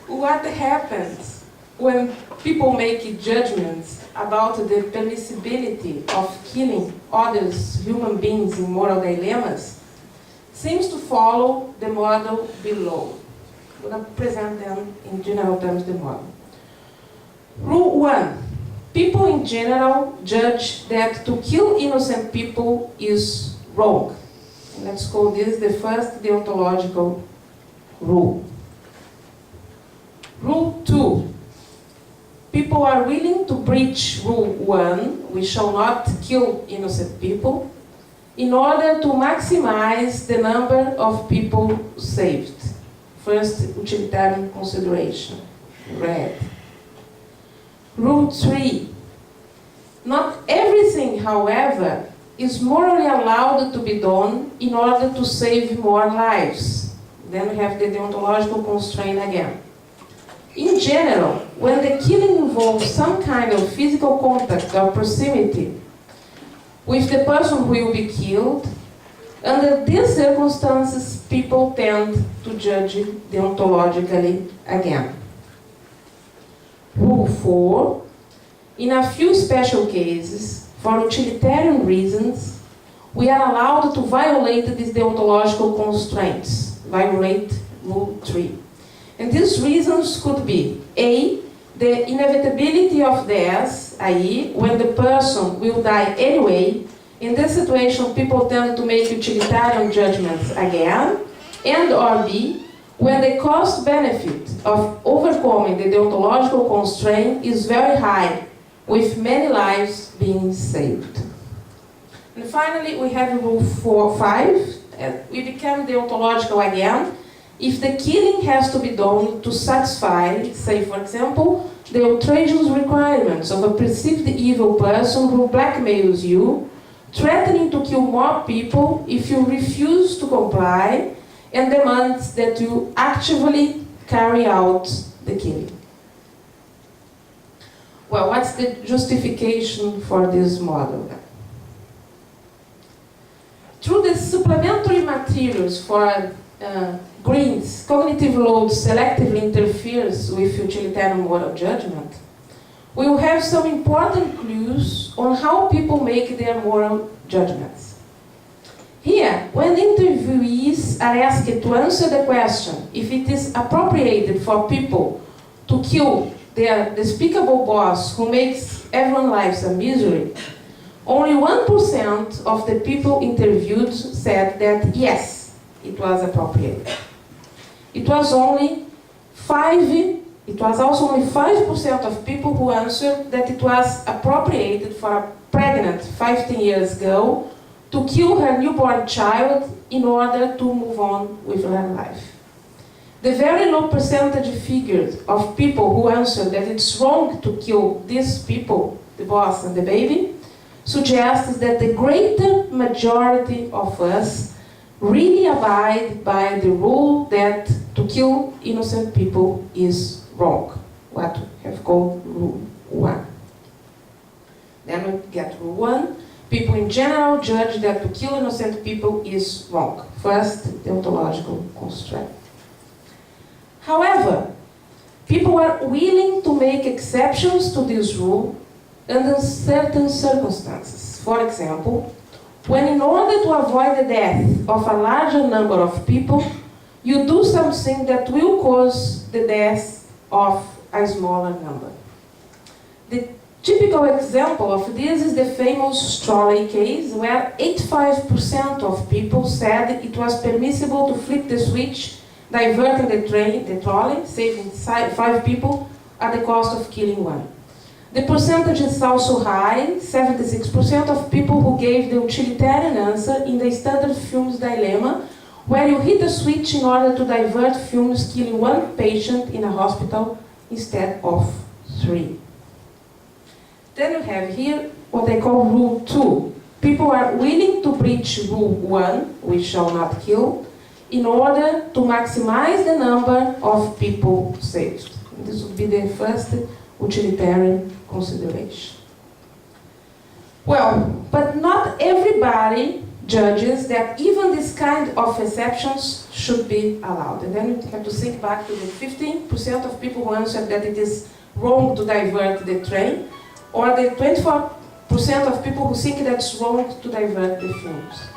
what happens when people make judgments about the permissibility of killing other human beings in moral dilemmas seems to follow the model below. I'm going to present them in general terms the model. Rule 1. People in general judge that to kill innocent people is wrong. And let's call this the first deontological rule. Rule 2. People are willing to breach Rule 1, we shall not kill innocent people, in order to maximize the number of people saved. First, utilitarian consideration, red. Rule 3. Not everything, however, is morally allowed to be done in order to save more lives. Then we have the deontological constraint again. In general, when the killing involves some kind of physical contact or proximity with the person who will be killed, under these circumstances, people tend to judge deontologically again. Rule 4. In a few special cases, for utilitarian reasons, we are allowed to violate these deontological constraints, violate Rule 3. And these reasons could be A, the inevitability of death, i.e., when the person will die anyway. In this situation, people tend to make utilitarian judgments again, and or B, when the cost-benefit of overcoming the deontological constraint is very high, with many lives being saved. And finally, we have Rule 5. We become deontological again if the killing has to be done to satisfy, say for example, the outrageous requirements of a perceived evil person who blackmails you, threatening to kill more people if you refuse to comply, and demands that you actively carry out the killing. Well, what's the justification for this model? Through the supplementary materials for Green's cognitive load selectively interferes with utilitarian moral judgment, we will have some important clues on how people make their moral judgments. Here, when interviewees are asked to answer the question if it is appropriate for people to kill their despicable boss who makes everyone's lives a misery, only 1% of the people interviewed said that yes, it was appropriate. It was also only 5% of people who answered that it was appropriate for a pregnant 15-year-old girl to kill her newborn child in order to move on with her life. The very low percentage figure of people who answered that it's wrong to kill these people, the boss and the baby, suggests that the greater majority of us really abide by the rule that to kill innocent people is wrong, what we have called Rule 1. Then we get Rule 1. People in general judge that to kill innocent people is wrong. First, deontological constraint. However, people are willing to make exceptions to this rule under certain circumstances. For example, when in order to avoid the death of a larger number of people, you do something that will cause the death of a smaller number. The typical example of this is the famous trolley case, where 85% of people said it was permissible to flip the switch, diverting the trolley, saving 5 people at the cost of killing 1. The percentage is also high, 76% of people who gave the utilitarian answer in the standard Fiume's dilemma, where you hit a switch in order to divert fumes killing 1 patient in a hospital instead of 3. Then you have here what I call Rule 2. People are willing to breach Rule 1, we shall not kill, in order to maximize the number of people saved. This would be the first utilitarian consideration. Well, but not everybody judges that even this kind of exceptions should be allowed. And then you have to think back to the 15% of people who answered that it is wrong to divert the train, or the 24% of people who think that it's wrong to divert the fumes.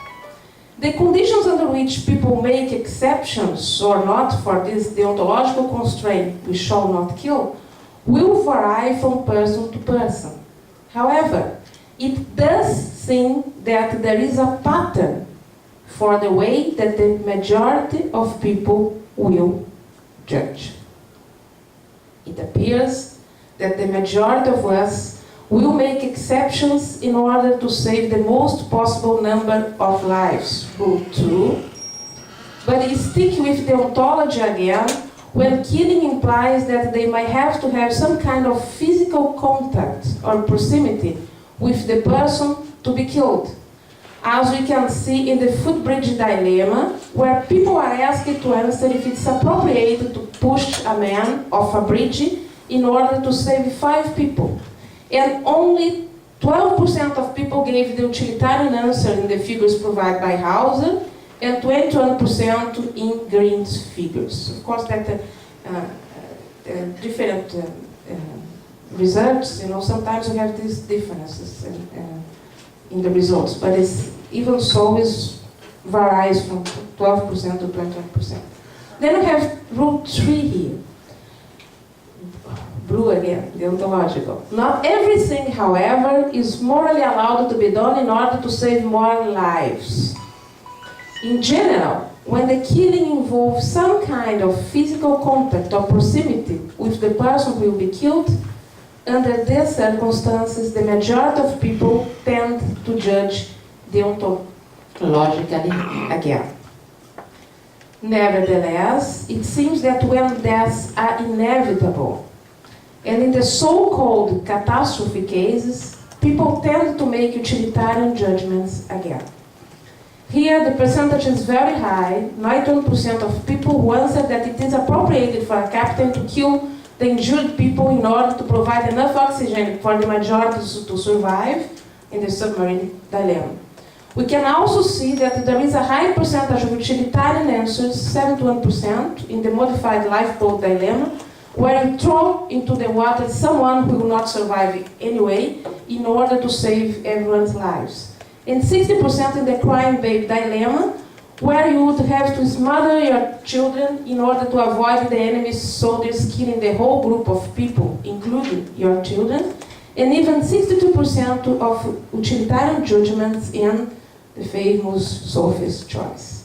The conditions under which people make exceptions or not for this deontological constraint, we shall not kill, will vary from person to person. However, it does seem that there is a pattern for the way that the majority of people will judge. It appears that the majority of us will make exceptions in order to save the most possible number of lives. Rule 2. But stick with the ontology again when killing implies that they might have to have some kind of physical contact or proximity with the person to be killed, as we can see in the footbridge dilemma, where people are asked to answer if it's appropriate to push a man off a bridge in order to save 5 people. And only 12% of people gave the utilitarian answer in the figures provided by Hauser, and 21% in Green's figures. Of course, that different results, sometimes we have these differences in the results, but it's, even so, it varies from 12% to 21%. Then we have rule 3 here. Blue again, the ontological. Not everything, however, is morally allowed to be done in order to save more lives. In general, when the killing involves some kind of physical contact or proximity with the person who will be killed, under these circumstances, the majority of people tend to judge deontologically again. Nevertheless, it seems that when deaths are inevitable, and in the so-called catastrophe cases, people tend to make utilitarian judgments again. Here, the percentage is very high. 91% of people who answer that it is appropriate for a captain to kill the injured people in order to provide enough oxygen for the majority to survive in the submarine dilemma. We can also see that there is a high percentage of utilitarian answers, 71%, in the modified lifeboat dilemma, where you throw into the water someone who will not survive anyway in order to save everyone's lives. And 60% in the crying baby dilemma, where you would have to smother your children in order to avoid the enemy soldiers killing the whole group of people, including your children, and even 62% of utilitarian judgments in the famous Sophie's Choice.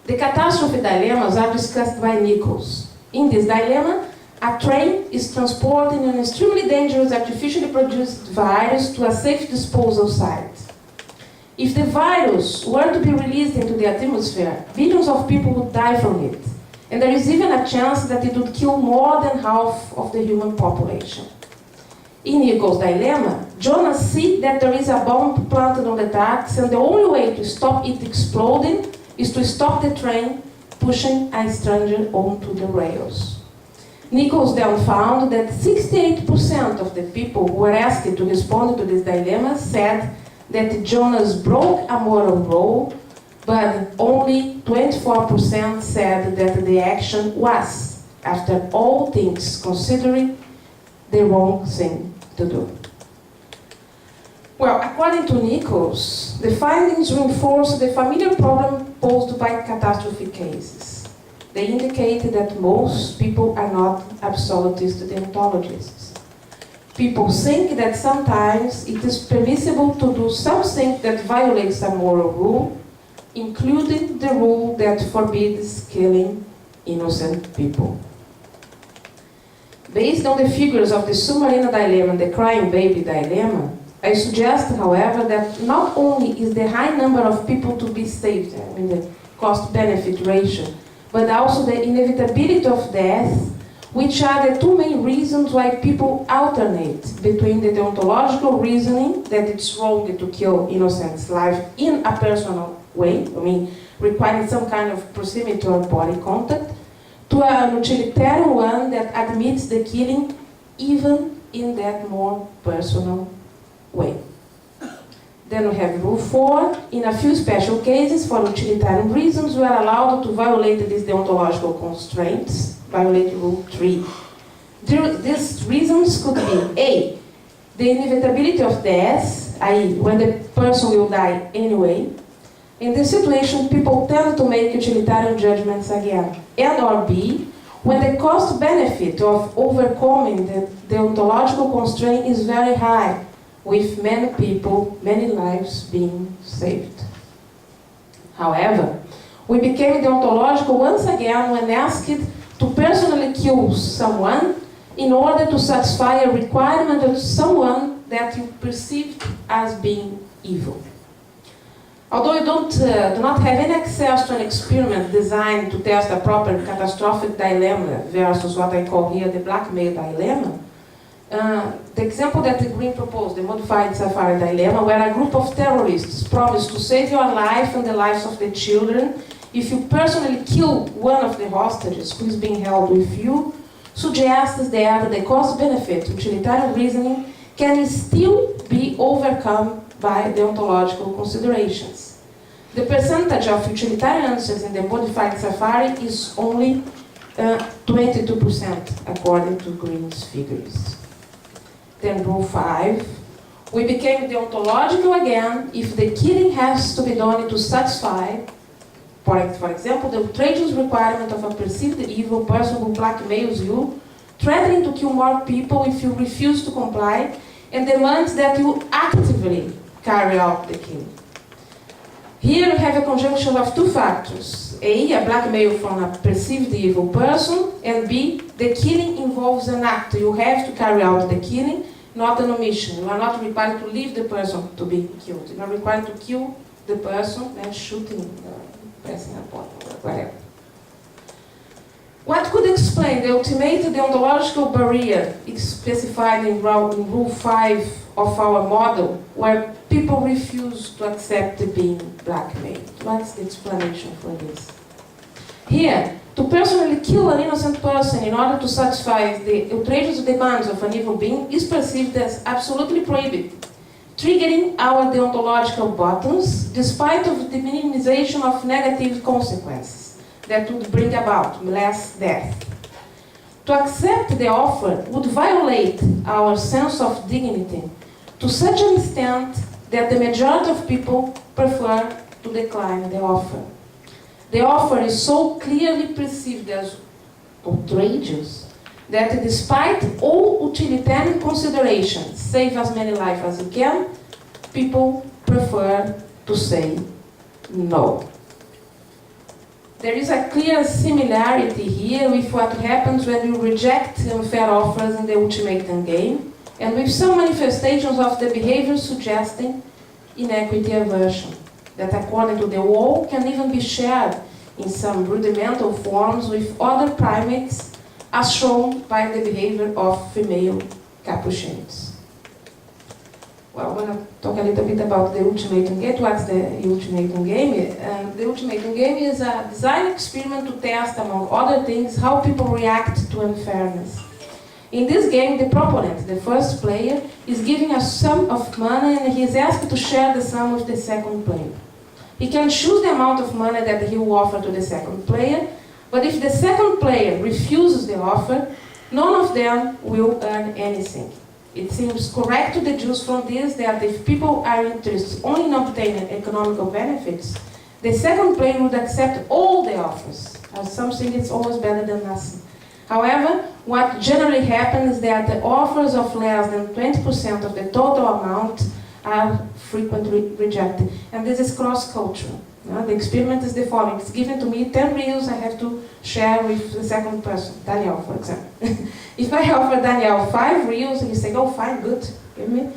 The catastrophe dilemmas are discussed by Nichols. In this dilemma, a train is transporting an extremely dangerous artificially produced virus to a safe disposal site. If the virus were to be released into the atmosphere, billions of people would die from it, and there is even a chance that it would kill more than half of the human population. In Nichols' dilemma, Jonas sees that there is a bomb planted on the tracks, and the only way to stop it exploding is to stop the train pushing a stranger onto the rails. Nichols then found that 68% of the people who were asked to respond to this dilemma said that Jonas broke a moral rule, but only 24% said that the action was, after all things considered, the wrong thing to do. Well, according to Nichols, the findings reinforce the familiar problem posed by catastrophe cases. They indicate that most people are not absolutist deontologists. People think that sometimes it is permissible to do something that violates a moral rule, including the rule that forbids killing innocent people. Based on the figures of the submarine dilemma and the crying baby dilemma, I suggest, however, that not only is the high number of people to be saved, the cost-benefit ratio, but also the inevitability of death, which are the two main reasons why people alternate between the deontological reasoning that it's wrong to kill innocent life in a personal way, requiring some kind of proximity or body contact, to a utilitarian one that admits the killing even in that more personal way. Then we have rule 4. In a few special cases, for utilitarian reasons, we are allowed to violate these deontological constraints, violate rule 3. These reasons could be A, the inevitability of death, i.e., when the person will die anyway. In this situation, people tend to make utilitarian judgments again. And or B, when the cost-benefit of overcoming the deontological constraint is very high, with many people, many lives being saved. However, we became deontological once again when asked to personally kill someone in order to satisfy a requirement of someone that you perceived as being evil. Although you do not have any access to an experiment designed to test a proper catastrophic dilemma versus what I call here the blackmail dilemma, the example that the Green proposed, the modified Safari dilemma, where a group of terrorists promised to save your life and the lives of the children if you personally kill one of the hostages who is being held with you, suggests that the cost-benefit utilitarian reasoning can still be overcome by deontological considerations. The percentage of utilitarian answers in the modified Safari is only 22% according to Green's figures. Then rule 5, we became deontological again if the killing has to be done to satisfy, for example, the outrageous requirement of a perceived evil person who blackmails you, threatening to kill more people if you refuse to comply, and demands that you actively carry out the killing. Here we have a conjunction of two factors. A blackmail from a perceived evil person, and B, the killing involves an act. You have to carry out the killing, not an omission. You are not required to leave the person to be killed. You are required to kill the person and shooting, pressing a button, whatever. What could explain the ultimate deontological barrier specified in Rule 5 of our model, where people refuse to accept being blackmailed? What's the explanation for this? Here, to personally kill an innocent person in order to satisfy the outrageous demands of an evil being is perceived as absolutely prohibited, triggering our deontological buttons despite of the minimization of negative consequences that would bring about less death. To accept the offer would violate our sense of dignity to such an extent that the majority of people prefer to decline the offer. The offer is so clearly perceived as outrageous that despite all utilitarian considerations, save as many lives as you can, people prefer to say no. There is a clear similarity here with what happens when you reject unfair offers in the ultimatum game, and with some manifestations of the behavior suggesting inequity aversion, that according to the wall can even be shared in some rudimental forms with other primates, as shown by the behavior of female capuchins. Well, I'm going to talk a little bit about the ultimatum game. What's the ultimatum game? The ultimatum game is a design experiment to test, among other things, how people react to unfairness. In this game, the proponent, the first player, is given a sum of money and he is asked to share the sum with the second player. He can choose the amount of money that he will offer to the second player, but if the second player refuses the offer, none of them will earn anything. It seems correct to deduce from this that if people are interested only in obtaining economical benefits, the second player would accept all the offers, as something that's always better than nothing. However, what generally happens is that the offers of less than 20% of the total amount are frequently rejected. And this is cross-cultural. The experiment is the following. It's given to me 10 reals I have to share with the second person, Daniel, for example. If I offer Daniel 5 reals, he says, oh, fine, good, give me.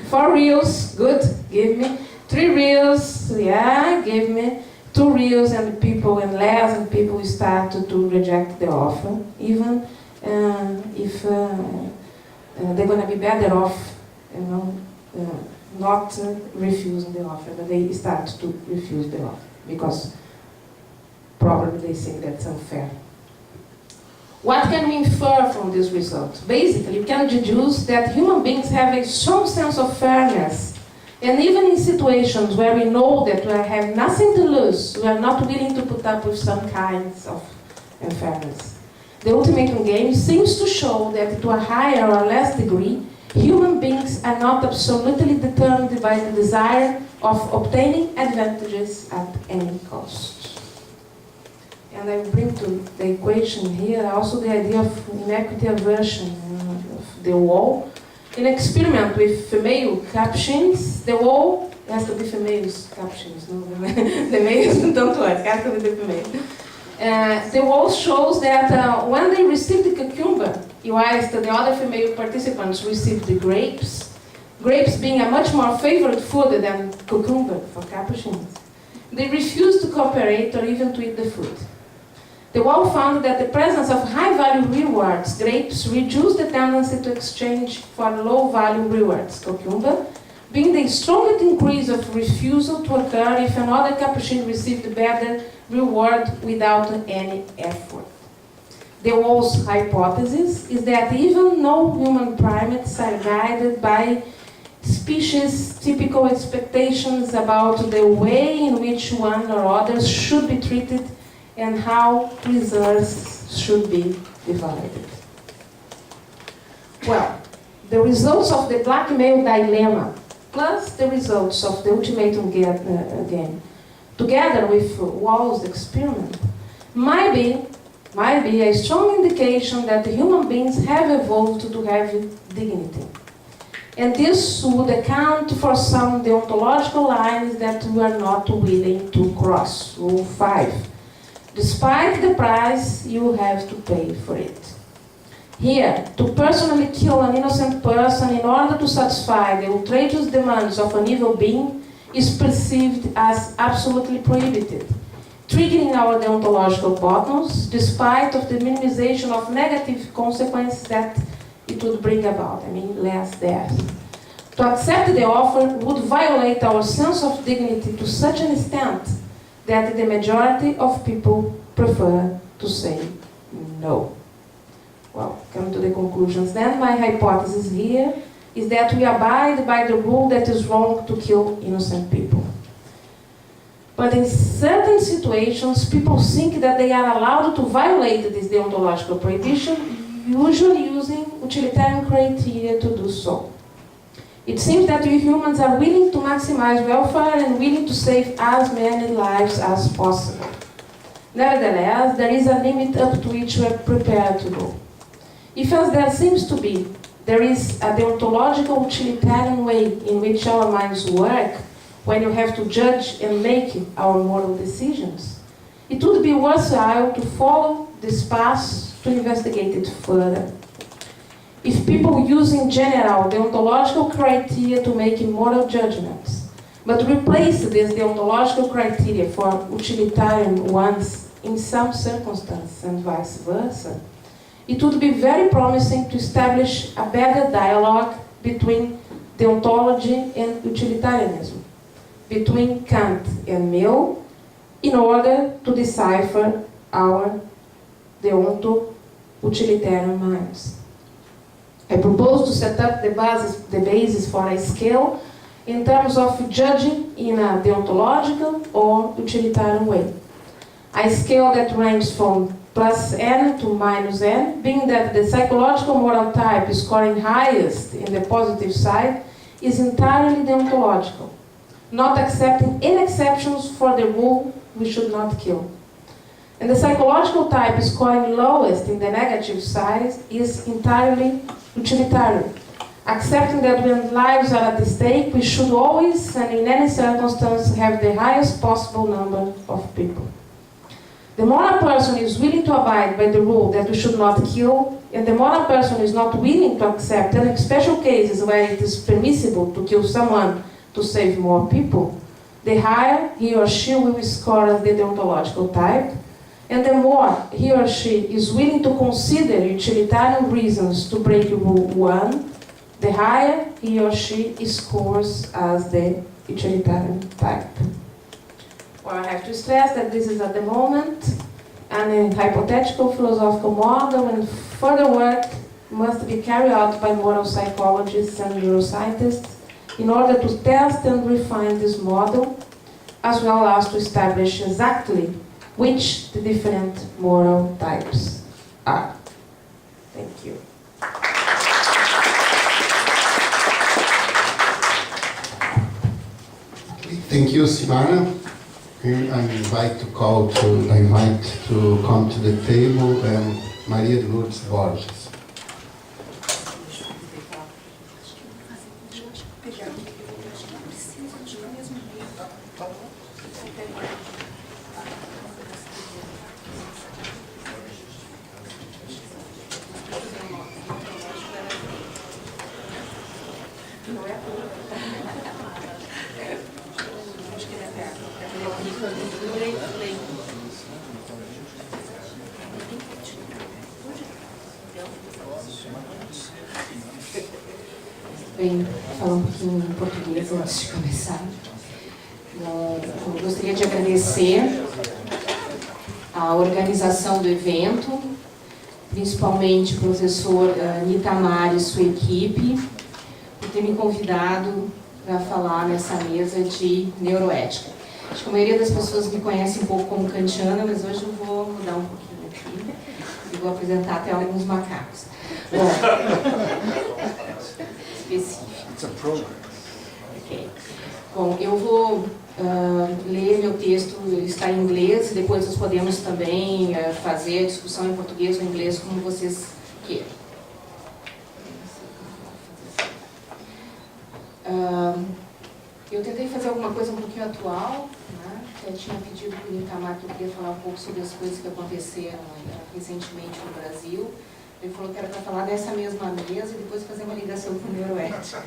4 reals, good, give me. 3 reals, yeah, give me. 2 reals, and people, and less, and people start to reject the offer, even if they're going to be better off, not refusing the offer, but they start to refuse the offer because probably they think that's unfair. What can we infer from this result? Basically, you can deduce that human beings have a strong sense of fairness, and even in situations where we know that we have nothing to lose, we are not willing to put up with some kinds of unfairness. The ultimatum game seems to show that to a higher or less degree, human beings are not absolutely determined by the desire of obtaining advantages at any cost. And I bring to the equation here also the idea of inequity aversion of the wall. In an experiment with female capuchins, the wall has to be female capuchins, no? The males don't work, has to be the female. The wall shows that when they received the cucumber, whilst the other female participants received the grapes, grapes being a much more favorite food than cucumber for capuchins, they refused to cooperate or even to eat the food. The wall found that the presence of high-value rewards, grapes, reduced the tendency to exchange for low-value rewards, cucumber, being the strongest increase of refusal to occur if another capuchin received better reward without any effort. The Wall's hypothesis is that even no human primates are guided by species typical expectations about the way in which one or others should be treated and how resources should be divided. Well, the results of the black male dilemma, plus the results of the ultimatum game, together with Wall's experiment, might be a strong indication that human beings have evolved to have dignity. And this would account for some deontological lines that we are not willing to cross. Rule 5. Despite the price you have to pay for it. Here, to personally kill an innocent person in order to satisfy the outrageous demands of an evil being is perceived as absolutely prohibited, triggering our deontological buttons despite of the minimization of negative consequences that it would bring about, less death. To accept the offer would violate our sense of dignity to such an extent that the majority of people prefer to say no. Well, come to the conclusions then. My hypothesis here is that we abide by the rule that it's wrong to kill innocent people. But in certain situations, people think that they are allowed to violate this deontological prohibition, usually using utilitarian criteria to do so. It seems that we humans are willing to maximize welfare and willing to save as many lives as possible. Nevertheless, there is a limit up to which we are prepared to go. If, as there seems to be, there is a deontological utilitarian way in which our minds work when you have to judge and make our moral decisions, it would be worthwhile to follow this path to investigate it further. If people use in general deontological criteria to make moral judgments, but replace these deontological criteria for utilitarian ones in some circumstances and vice versa, it would be very promising to establish a better dialogue between deontology and utilitarianism, between Kant and Mill, in order to decipher our deonto-utilitarian minds. I propose to set up the basis for a scale in terms of judging in a deontological or utilitarian way. A scale that ranges from plus n to minus n, being that the psychological moral type scoring highest in the positive side is entirely deontological, not accepting any exceptions for the rule we should not kill. And the psychological type scoring lowest in the negative side is entirely utilitarian, accepting that when lives are at stake, we should always and in any circumstance have the highest possible number of people. The moral person is willing to abide by the rule that we should not kill, and the moral person is not willing to accept, and in special cases where it is permissible to kill someone to save more people, the higher he or she will score as the deontological type, and the more he or she is willing to consider utilitarian reasons to break rule 1, the higher he or she scores as the utilitarian type. Well, I have to stress that this is at the moment an hypothetical philosophical model, and further work must be carried out by moral psychologists and neuroscientists in order to test and refine this model, as well as to establish exactly which the different moral types are. Thank you. Thank you, Silvana. Here I invite to come to the table Maria de Lourdes Borges. bem, falar um pouquinho em português antes de começar. Eu gostaria de agradecer a organização do evento, principalmente o professor Nitamar e sua equipe, por ter me convidado para falar nessa mesa de neuroética. Acho que a maioria das pessoas me conhece um pouco como kantiana, mas hoje eu vou mudar um pouquinho aqui e vou apresentar até alguns macacos. Bom, específico. It's a program. Okay. Bom, eu vou ler meu texto, ele está em inglês, e depois nós podemos também fazer a discussão em português ou em inglês, como vocês queiram. Eu tentei fazer alguma coisa um pouquinho atual, né? Eu tinha pedido para o Nitamar que eu queria falar um pouco sobre as coisas que aconteceram recentemente no Brasil. Ele falou que era para falar dessa mesma mesa e depois fazer uma ligação com o neuroética.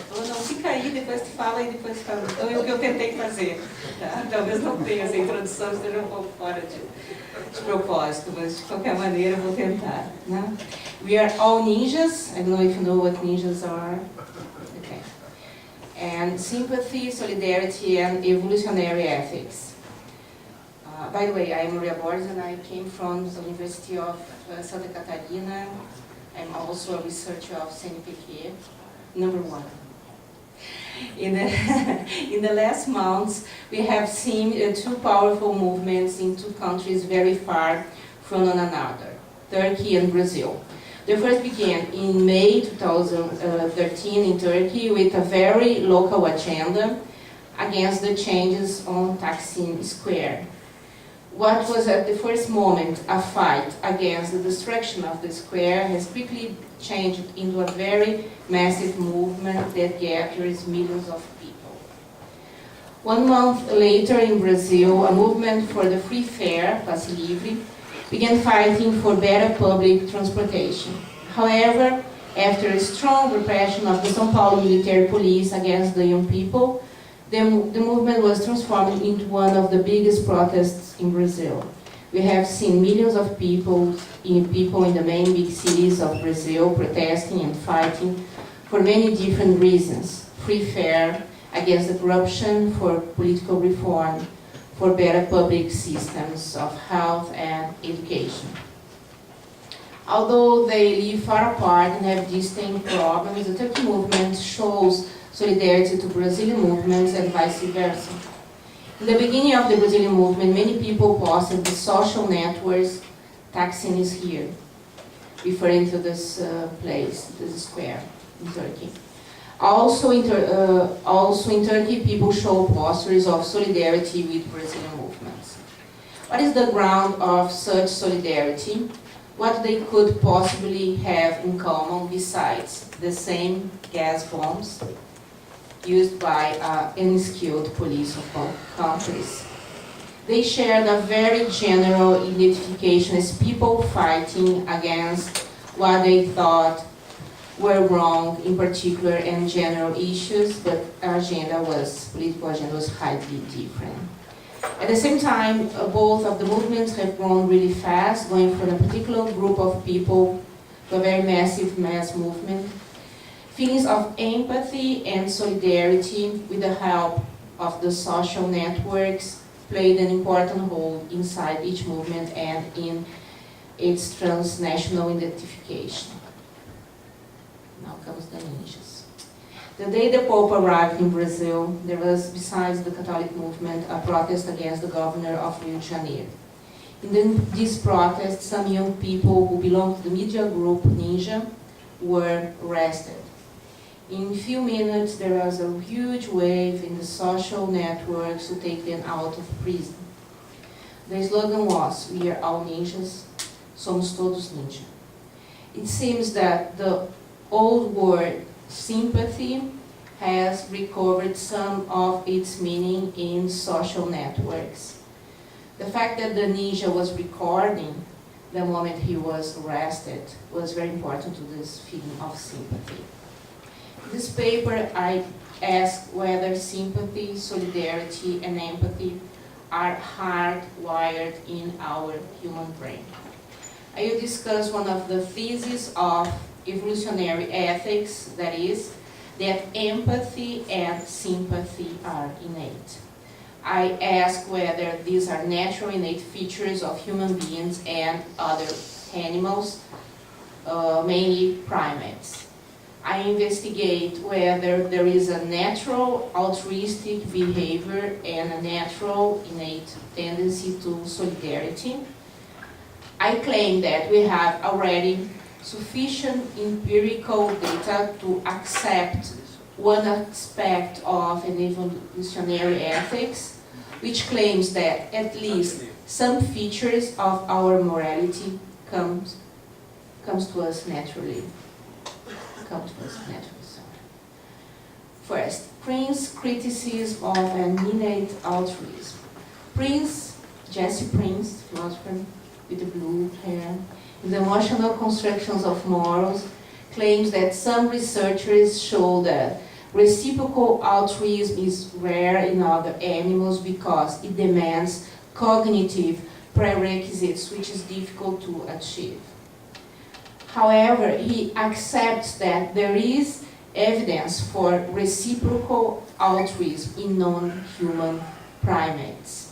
Falou, não, fica aí, depois tu fala e depois fala. Então é o que eu tentei fazer. Tá? Talvez não tenha, essa introdução esteja um pouco fora de propósito, mas de qualquer maneira eu vou tentar. Né? We are all ninjas. I don't know if you know what ninjas are. Okay. And sympathy, solidarity and evolutionary ethics. By the way, I am Maria Borges and I came from the University of Santa Catarina. I'm also a researcher of CNPq, #1. In the last months, we have seen two powerful movements in two countries very far from one another, Turkey and Brazil. The first began in May 2013 in Turkey with a very local agenda against the changes on Taksim Square. What was at the first moment a fight against the destruction of the square has quickly changed into a very massive movement that gathers millions of people. 1 month later in Brazil, a movement for the free fare, Passe Livre, began fighting for better public transportation. However, after a strong repression of the São Paulo military police against the young people, the movement was transformed into one of the biggest protests in Brazil. We have seen millions of people in the main big cities of Brazil protesting and fighting for many different reasons. Free fare, against the corruption, for political reform, for better public systems of health and education. Although they live far apart and have distinct problems, the Turkey movement shows solidarity to Brazilian movements and vice versa. In the beginning of the Brazilian movement, many people posted the social networks, Taksim is here, referring to this place, this square in Turkey. Also in Turkey, people show posters of solidarity with Brazilian movements. What is the ground of such solidarity? What they could possibly have in common besides the same gas bombs used by unskilled police of both countries? They shared a very general identification as people fighting against what they thought were wrong in particular and general issues, but political agenda was highly different. At the same time, both of the movements have grown really fast, going from a particular group of people to a very massive mass movement. Feelings of empathy and solidarity with the help of the social networks played an important role inside each movement and in its transnational identification. Now comes the ninjas. The day the Pope arrived in Brazil, there was, besides the Catholic movement, a protest against the governor of Rio de Janeiro. In this protest, some young people who belonged to the media group Ninja were arrested. In a few minutes, there was a huge wave in the social networks to take them out of prison. The slogan was, "We are all ninjas, somos todos ninja." It seems that the old word sympathy has recovered some of its meaning in social networks. The fact that the ninja was recording the moment he was arrested was very important to this feeling of sympathy. In this paper, I asked whether sympathy, solidarity, and empathy are hardwired in our human brain. I will discuss one of the theses of evolutionary ethics, that is, that empathy and sympathy are innate. I ask whether these are natural innate features of human beings and other animals, mainly primates. I investigate whether there is a natural altruistic behavior and a natural innate tendency to solidarity. I claim that we have already sufficient empirical data to accept one aspect of an evolutionary ethics, which claims that at least some features of our morality comes to us naturally. First, Prince's criticism of an innate altruism. Jesse Prince, philosopher with the blue hair, in the emotional constructions of morals, claims that some researchers show that reciprocal altruism is rare in other animals because it demands cognitive prerequisites which is difficult to achieve. However, he accepts that there is evidence for reciprocal altruism in non-human primates.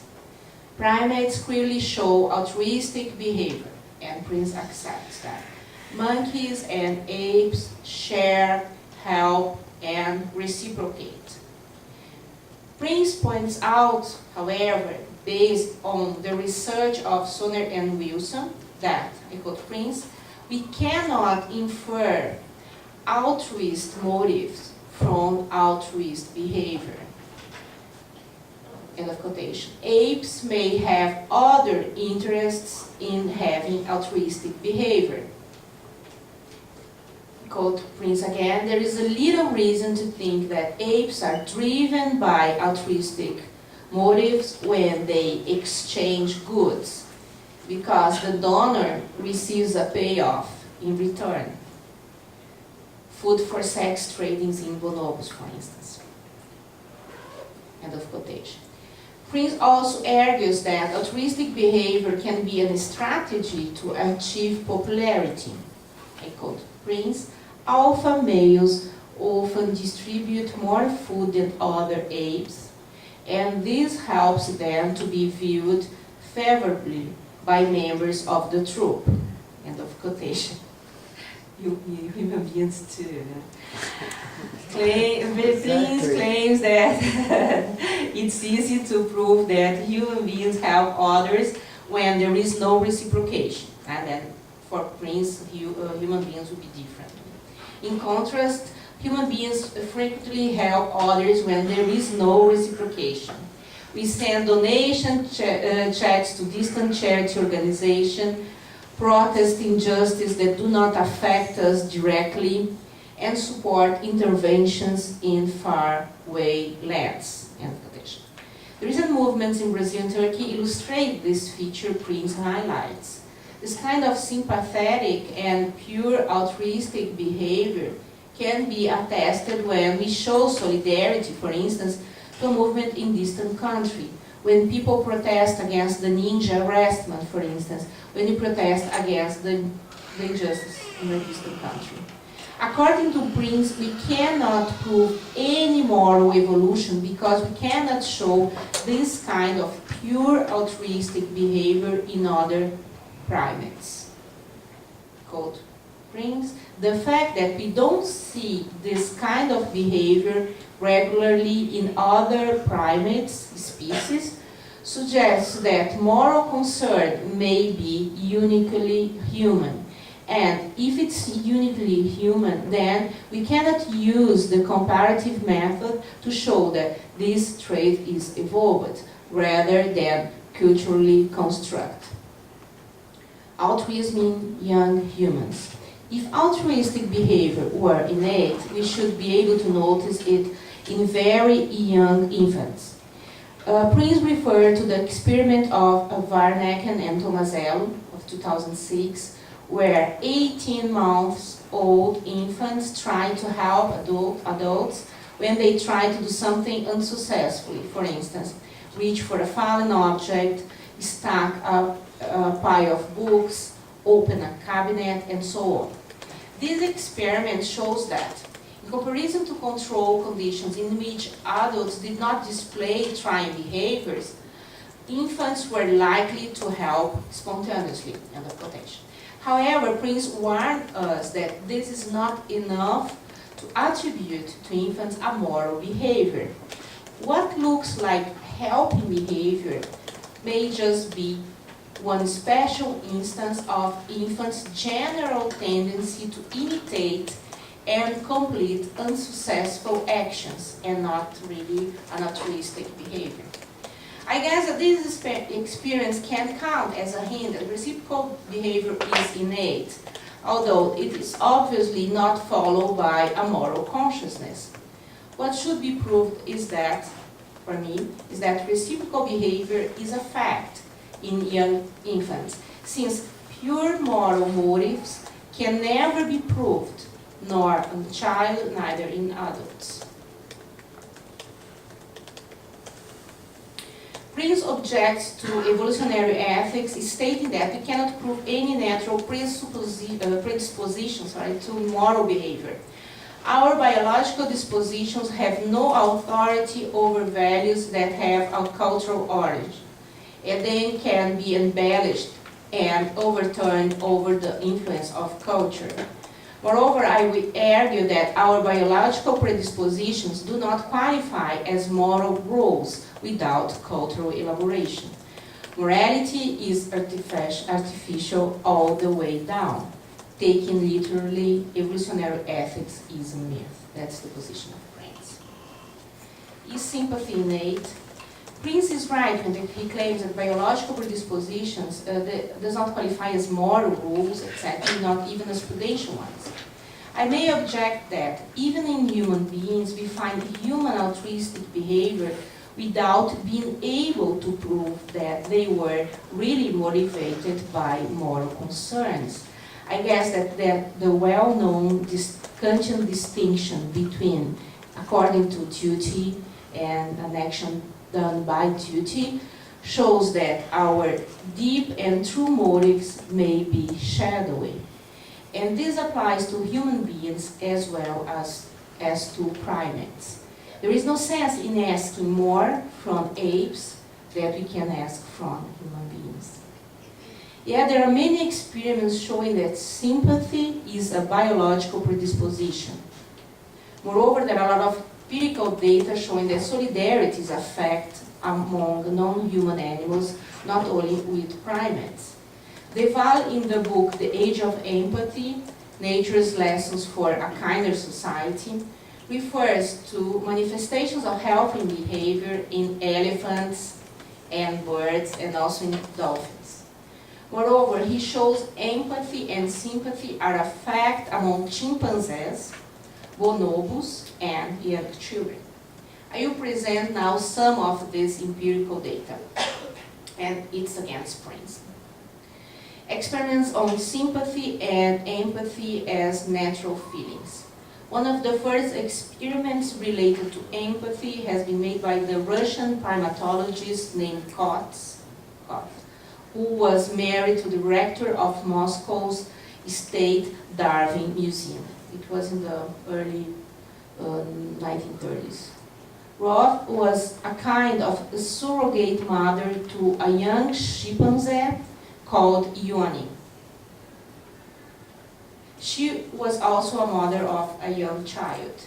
Primates clearly show altruistic behavior, and Prince accepts that. Monkeys and apes share, help, and reciprocate. Prince points out, however, based on the research of Sonner and Wilson, that, I quote Prince, we cannot infer altruist motives from altruist behavior. End of quotation. Apes may have other interests in having altruistic behavior. Quote Prince again, there is a little reason to think that apes are driven by altruistic motives when they exchange goods, because the donor receives a payoff in return. Food for sex tradings in bonobos, for instance. End of quotation. Prince also argues that altruistic behavior can be a strategy to achieve popularity. I quote Prince, alpha males often distribute more food than other apes, and this helps them to be viewed favorably by members of the troop. End of quotation. Human beings too. Prince claims that it's easy to prove that human beings help others when there is no reciprocation. And then for Prince, human beings will be different. In contrast, human beings frequently help others when there is no reciprocation. We send donation checks to distant charity organizations, protest injustice that do not affect us directly, and support interventions in faraway lands. The recent movements in Brazil and Turkey illustrate this feature Prince highlights. This kind of sympathetic and pure altruistic behavior can be attested when we show solidarity, for instance, to a movement in distant country, when people protest against the ninja arrestment, for instance, when you protest against the injustice in a distant country. According to Prince, we cannot prove any moral evolution because we cannot show this kind of pure altruistic behavior in other primates. Quote Prince, the fact that we don't see this kind of behavior regularly in other primates species suggests that moral concern may be uniquely human. And if it's uniquely human, then we cannot use the comparative method to show that this trait is evolved rather than culturally constructed. Altruism in young humans. If altruistic behavior were innate, we should be able to notice it in very young infants. Prince referred to the experiment of Varneken and Tomasello of 2006, where 18 months old infants tried to help adults when they tried to do something unsuccessfully. For instance, reach for a fallen object, stack a pile of books, open a cabinet, and so on. This experiment shows that, in comparison to control conditions in which adults did not display trying behaviors, infants were likely to help spontaneously, end of quotation. However, Prince warned us that this is not enough to attribute to infants a moral behavior. What looks like helping behavior may just be one special instance of infants' general tendency to imitate and complete unsuccessful actions and not really an altruistic behavior. I guess that this experience can count as a hint that reciprocal behavior is innate, although it is obviously not followed by a moral consciousness. What should be proved is that, for me, is that reciprocal behavior is a fact in young infants, since pure moral motives can never be proved, nor in child, neither in adults. Prince objects to evolutionary ethics, stating that we cannot prove any natural predisposition to moral behavior. Our biological dispositions have no authority over values that have a cultural origin, and then can be embellished and overturned over the influence of culture. Moreover, I will argue that our biological predispositions do not qualify as moral rules without cultural elaboration. Morality is artificial all the way down. Taken literally, evolutionary ethics is a myth. That's the position of Prince. Is sympathy innate? Prince is right when he claims that biological predispositions does not qualify as moral rules, exactly, not even as prudential ones. I may object that even in human beings we find human altruistic behavior without being able to prove that they were really motivated by moral concerns. I guess that the well-known Kantian distinction between according to duty and an action done by duty shows that our deep and true motives may be shadowy. And this applies to human beings as well as to primates. There is no sense in asking more from apes that we can ask from human beings. Yeah, there are many experiments showing that sympathy is a biological predisposition. Moreover, there are a lot of empirical data showing that solidarity is a fact among non-human animals, not only with primates. Deval, in the book The Age of Empathy, Nature's Lessons for a Kinder Society, refers to manifestations of helping behavior in elephants and birds and also in dolphins. Moreover, he shows empathy and sympathy are a fact among chimpanzees, bonobos, and young children. I will present now some of this empirical data, and it's against Prince. Experiments on sympathy and empathy as natural feelings. One of the first experiments related to empathy has been made by the Russian primatologist named Kots, who was married to the director of Moscow's State Darwin Museum. It was in the early 1930s. Roth was a kind of a surrogate mother to a young chimpanzee called Ioni. She was also a mother of a young child.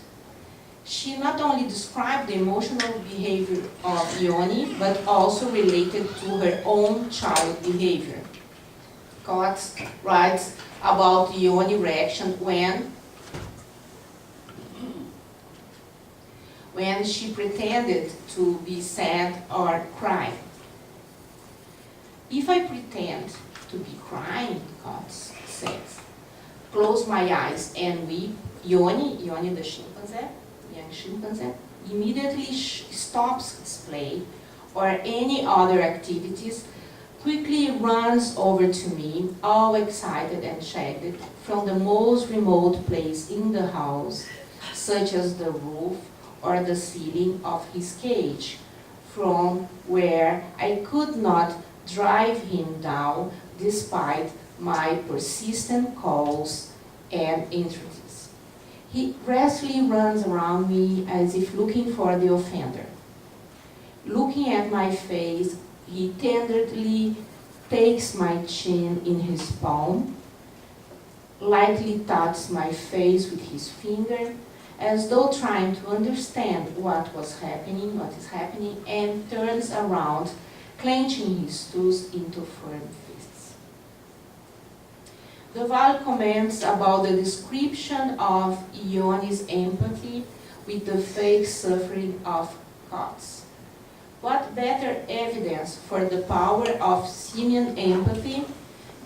She not only described the emotional behavior of Ioni, but also related to her own child behavior. Coates writes about Ioni's reaction when she pretended to be sad or crying. If I pretend to be crying, Coates says, close my eyes and weep, Ioni the chimpanzee, young chimpanzee, immediately stops his play or any other activities, quickly runs over to me, all excited and shagged, from the most remote place in the house, such as the roof or the ceiling of his cage, from where I could not drive him down despite my persistent calls and entreaties. He restfully runs around me as if looking for the offender. Looking at my face, he tenderly takes my chin in his palm, lightly touches my face with his finger, as though trying to understand what is happening, and turns around, clenching his teeth into firm fists. Duval comments about the description of Ioni's empathy with the fake suffering of cats. What better evidence for the power of simian empathy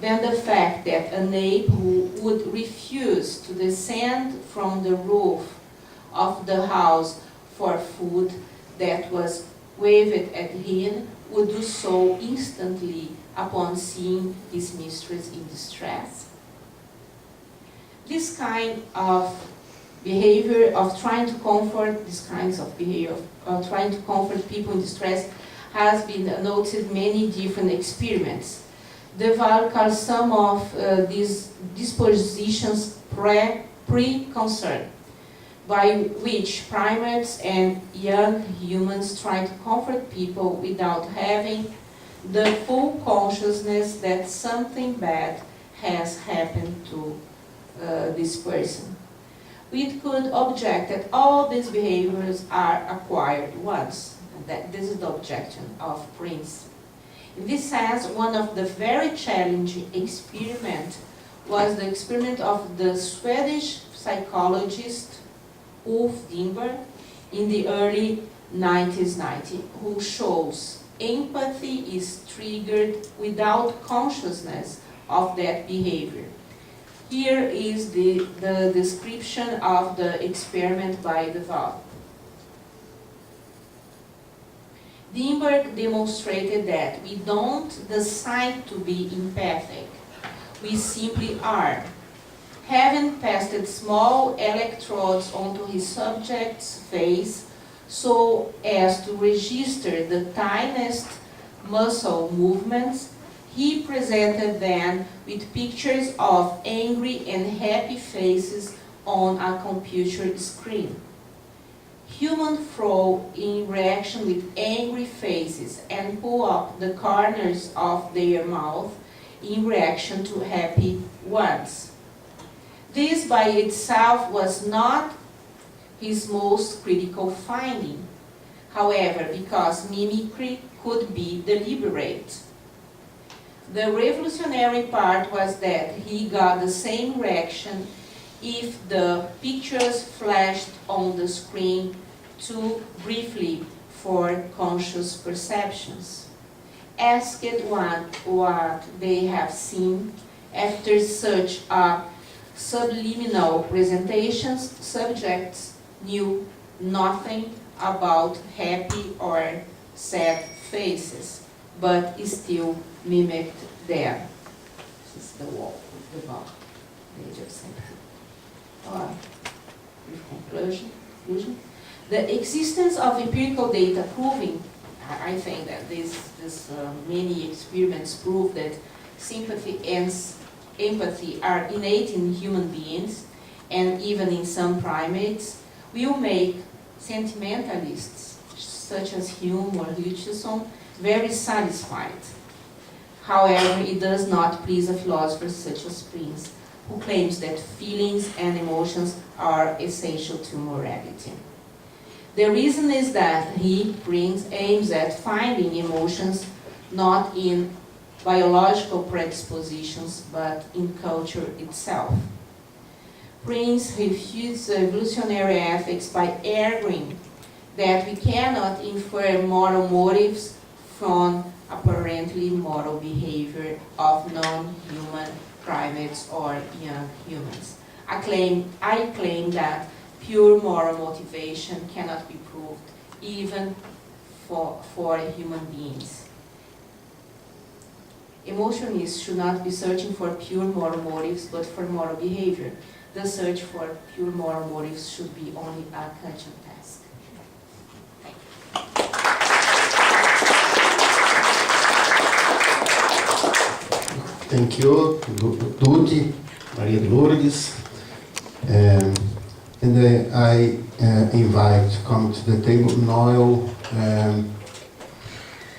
than the fact that an ape who would refuse to descend from the roof of the house for food that was waved at him would do so instantly upon seeing his mistress in distress? This kind of behavior of trying to comfort, these kinds of behavior of trying to comfort people in distress has been noted in many different experiments. Duval calls some of these dispositions pre-concern, by which primates and young humans try to comfort people without having the full consciousness that something bad has happened to this person. We could object that all these behaviors are acquired once, and that this is the objection of Prince. In this sense, one of the very challenging experiments was the experiment of the Swedish psychologist Ulf Dimberg in the early 1990s, who shows empathy is triggered without consciousness of that behavior. Here is the description of the experiment by Duval. Dimberg demonstrated that we don't decide to be empathic, we simply are. Having pasted small electrodes onto his subject's face so as to register the tiniest muscle movements, he presented them with pictures of angry and happy faces on a computer screen. Humans frown in reaction with angry faces and pull up the corners of their mouth in reaction to happy ones. This by itself was not his most critical finding, however, because mimicry could be deliberate. The revolutionary part was that he got the same reaction if the pictures flashed on the screen too briefly for conscious perceptions. Asked what they have seen after such a subliminal presentations, subjects knew nothing about happy or sad faces, but still mimicked them. This is the wall with the bar, the age of sympathy. With conclusion, the existence of empirical data proving, I think that many experiments prove that sympathy and empathy are innate in human beings, and even in some primates, will make sentimentalists such as Hume or Hutchison very satisfied. However, it does not please a philosopher such as Prince, who claims that feelings and emotions are essential to morality. The reason is that Prince aims at finding emotions not in biological predispositions, but in culture itself. Prince refutes evolutionary ethics by arguing that we cannot infer moral motives from apparently moral behavior of non-human primates or young humans. I claim that pure moral motivation cannot be proved even for human beings. Emotionists should not be searching for pure moral motives, but for moral behavior. The search for pure moral motives should be only a Kantian task. Thank you, Duque, Maria de Lourdes. And I invite to come to the table Noel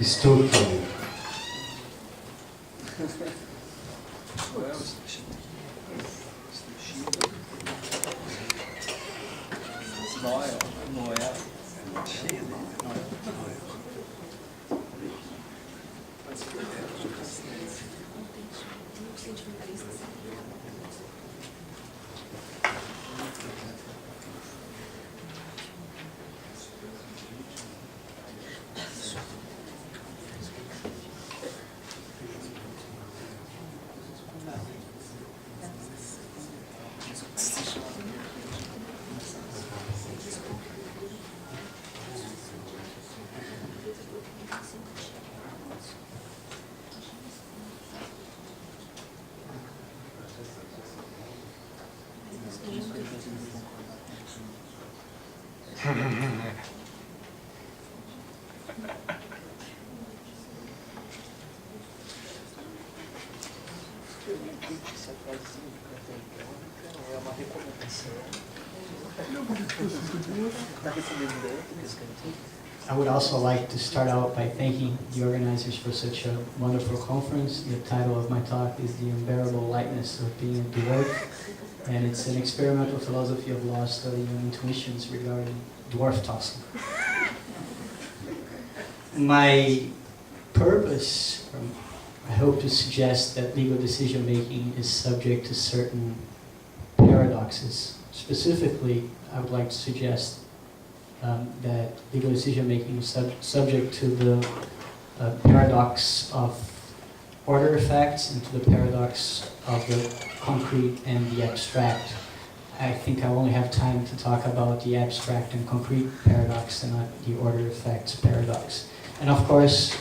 Stoughton. É uma recomendação. Está recebendo bem, I would also like to start out by thanking the organizers for such a wonderful conference. The title of my talk is The Unbearable Lightness of Being a Dwarf, and it's an experimental philosophy of law studying intuitions regarding dwarf tossing. My purpose, I hope to suggest that legal decision making is subject to certain paradoxes. Specifically, I would like to suggest that legal decision making is subject to the paradox of order effects and to the paradox of the concrete and the abstract. I think I only have time to talk about the abstract and concrete paradox and not the order effects paradox. And of course,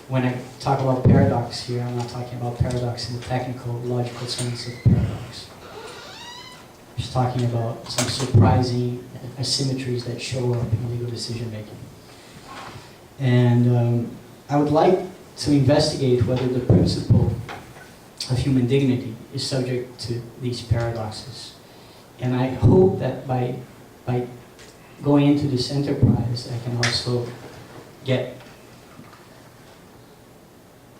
when I talk about paradox here, I'm not talking about paradox in the technical, logical sense of paradox. I'm just talking about some surprising asymmetries that show up in legal decision making. And I would like to investigate whether the principle of human dignity is subject to these paradoxes. And I hope that by going into this enterprise, I can also get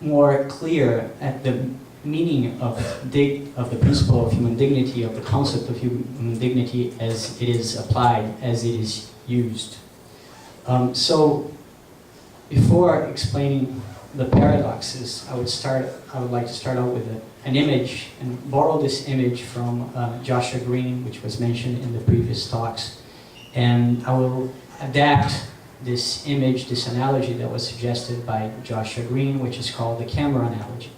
more clear at the meaning of the principle of human dignity, of the concept of human dignity as it is applied, as it is used. So, before explaining the paradoxes, I would like to start out with an image and borrow this image from Joshua Green, which was mentioned in the previous talks, and I will adapt this image, this analogy that was suggested by Joshua Green, which is called the camera analogy.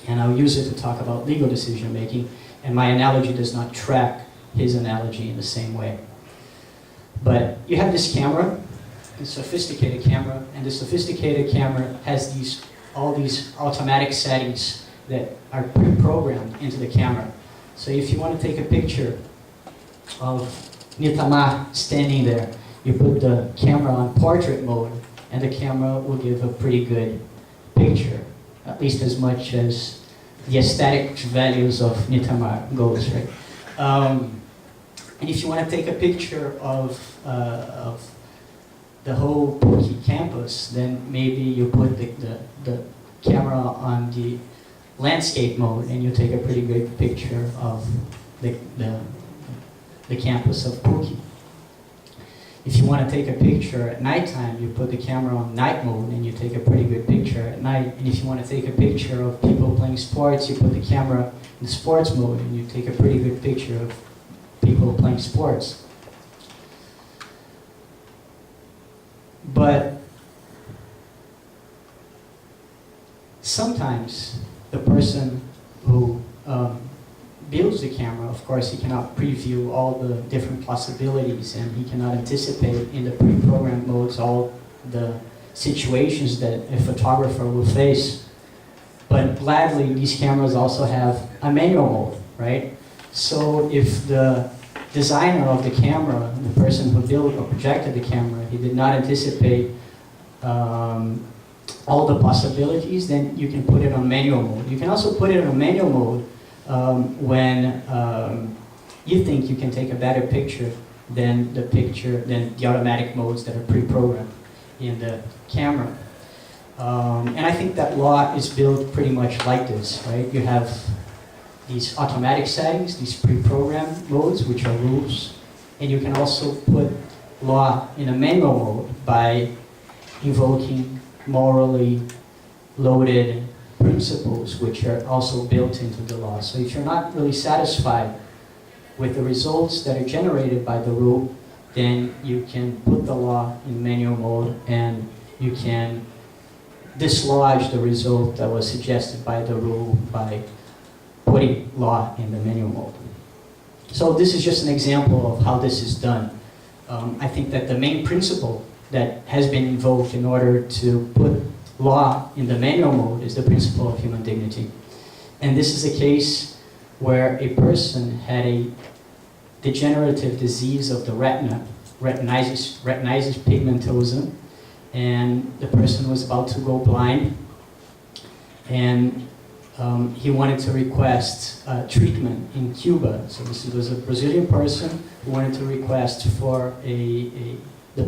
And I'll use it to talk about legal decision making, and my analogy does not track his analogy in the same way. But you have this camera, a sophisticated camera, and the sophisticated camera has all these automatic settings that are pre-programmed into the camera. So if you want to take a picture of Nitamar standing there, you put the camera on portrait mode, and the camera will give a pretty good picture, at least as much as the aesthetic values of Nitamar goes, right? And if you want to take a picture of the whole PUC campus, then maybe you put the camera on the landscape mode, and you take a pretty good picture of the campus of PUC. If you want to take a picture at nighttime, you put the camera on night mode and you take a pretty good picture at night. And if you want to take a picture of people playing sports, you put the camera in sports mode and you take a pretty good picture of people playing sports. But sometimes the person who builds the camera, of course, he cannot preview all the different possibilities, and he cannot anticipate in the pre-programmed modes all the situations that a photographer will face. But gladly, these cameras also have a manual mode, right? So if the designer of the camera, the person who built or projected the camera, he did not anticipate all the possibilities, then you can put it on manual mode. You can also put it on manual mode when you think you can take a better picture than the automatic modes that are pre-programmed in the camera. And I think that law is built pretty much like this, right? You have these automatic settings, these pre-programmed modes, which are rules, and you can also put law in a manual mode by invoking morally loaded principles, which are also built into the law. So if you're not really satisfied with the results that are generated by the rule, then you can put the law in manual mode and you can dislodge the result that was suggested by the rule by putting law in the manual mode. So this is just an example of how this is done. I think that the main principle that has been invoked in order to put law in the manual mode is the principle of human dignity. And this is a case where a person had a degenerative disease of the retina, retinitis pigmentosa, and the person was about to go blind, and he wanted to request treatment in Cuba. So this was a Brazilian person who wanted to request for the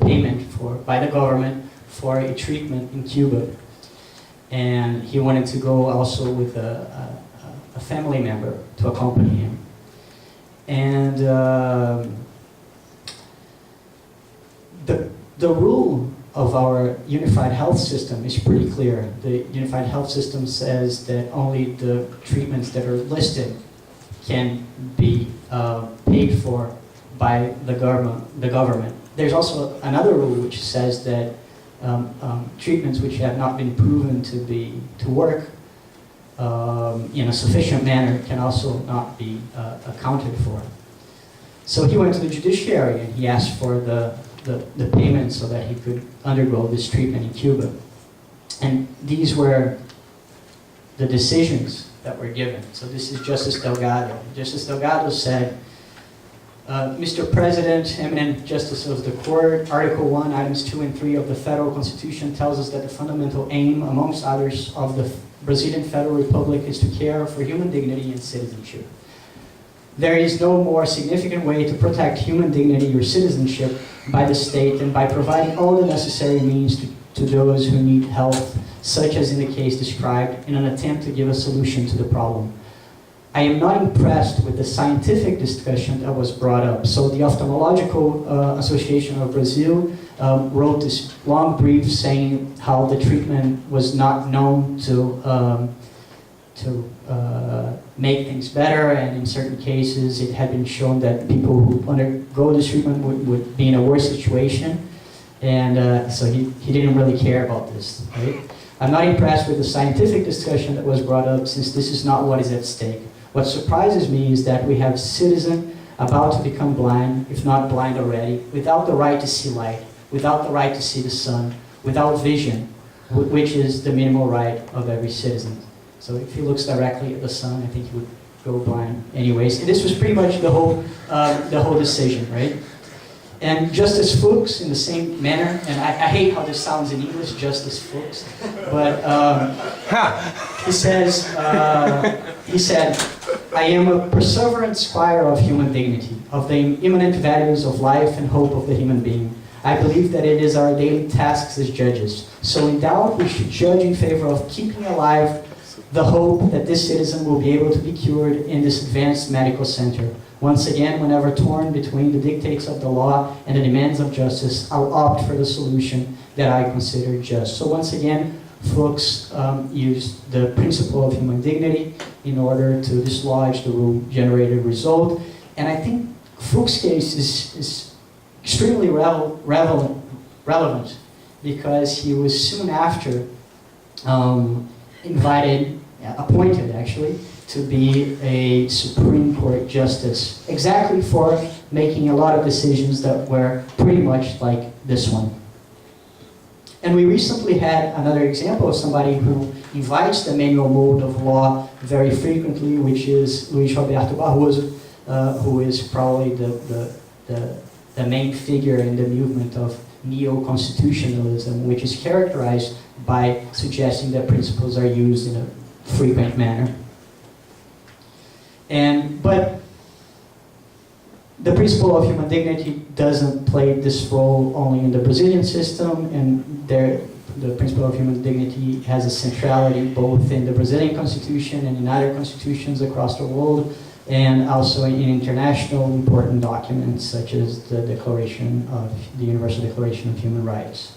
payment by the government for a treatment in Cuba. And he wanted to go also with a family member to accompany him. And the rule of our unified health system is pretty clear. The unified health system says that only the treatments that are listed can be paid for by the government. There's also another rule which says that treatments which have not been proven to work in a sufficient manner can also not be accounted for. So he went to the judiciary and he asked for the payment so that he could undergo this treatment in Cuba. And these were the decisions that were given. So this is Justice Delgado. Justice Delgado said, Mr. President, eminent justice of the court, Article 1, items 2 and 3 of the Federal Constitution tells us that the fundamental aim, amongst others, of the Brazilian Federal Republic is to care for human dignity and citizenship. There is no more significant way to protect human dignity or citizenship by the state than by providing all the necessary means to those who need help, such as in the case described, in an attempt to give a solution to the problem. I am not impressed with the scientific discussion that was brought up. So the Ophthalmological Association of Brazil wrote this long brief saying how the treatment was not known to make things better, and in certain cases it had been shown that people who undergo this treatment would be in a worse situation, and so he didn't really care about this, right? I'm not impressed with the scientific discussion that was brought up, since this is not what is at stake. What surprises me is that we have citizens about to become blind, if not blind already, without the right to see light, without the right to see the sun, without vision, which is the minimal right of every citizen. So if he looks directly at the sun, I think he would go blind anyways. And this was pretty much the whole decision, right? And Justice Fuchs, in the same manner, and I hate how this sounds in English, Justice Fuchs, but he said, I am a perseverant squire of human dignity, of the immanent values of life and hope of the human being. I believe that it is our daily tasks as judges. So in doubt, we should judge in favor of keeping alive the hope that this citizen will be able to be cured in this advanced medical center. Once again, whenever torn between the dictates of the law and the demands of justice, I'll opt for the solution that I consider just. So once again, Fuchs used the principle of human dignity in order to dislodge the rule-generated result. And I think Fuchs' case is extremely relevant because he was soon after appointed actually, to be a Supreme Court justice, exactly for making a lot of decisions that were pretty much like this one. And we recently had another example of somebody who invites the manual mode of law very frequently, which is Luis Roberto Barroso, who is probably the main figure in the movement of neo-constitutionalism, which is characterized by suggesting that principles are used in a frequent manner. But The principle of human dignity doesn't play this role only in the Brazilian system, and the principle of human dignity has a centrality both in the Brazilian constitution and in other constitutions across the world, and also in international important documents such as the Universal Declaration of Human Rights.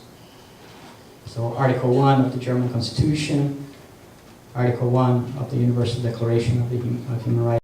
So Article 1 of the German Constitution, Article 1 of the Universal Declaration of Human Rights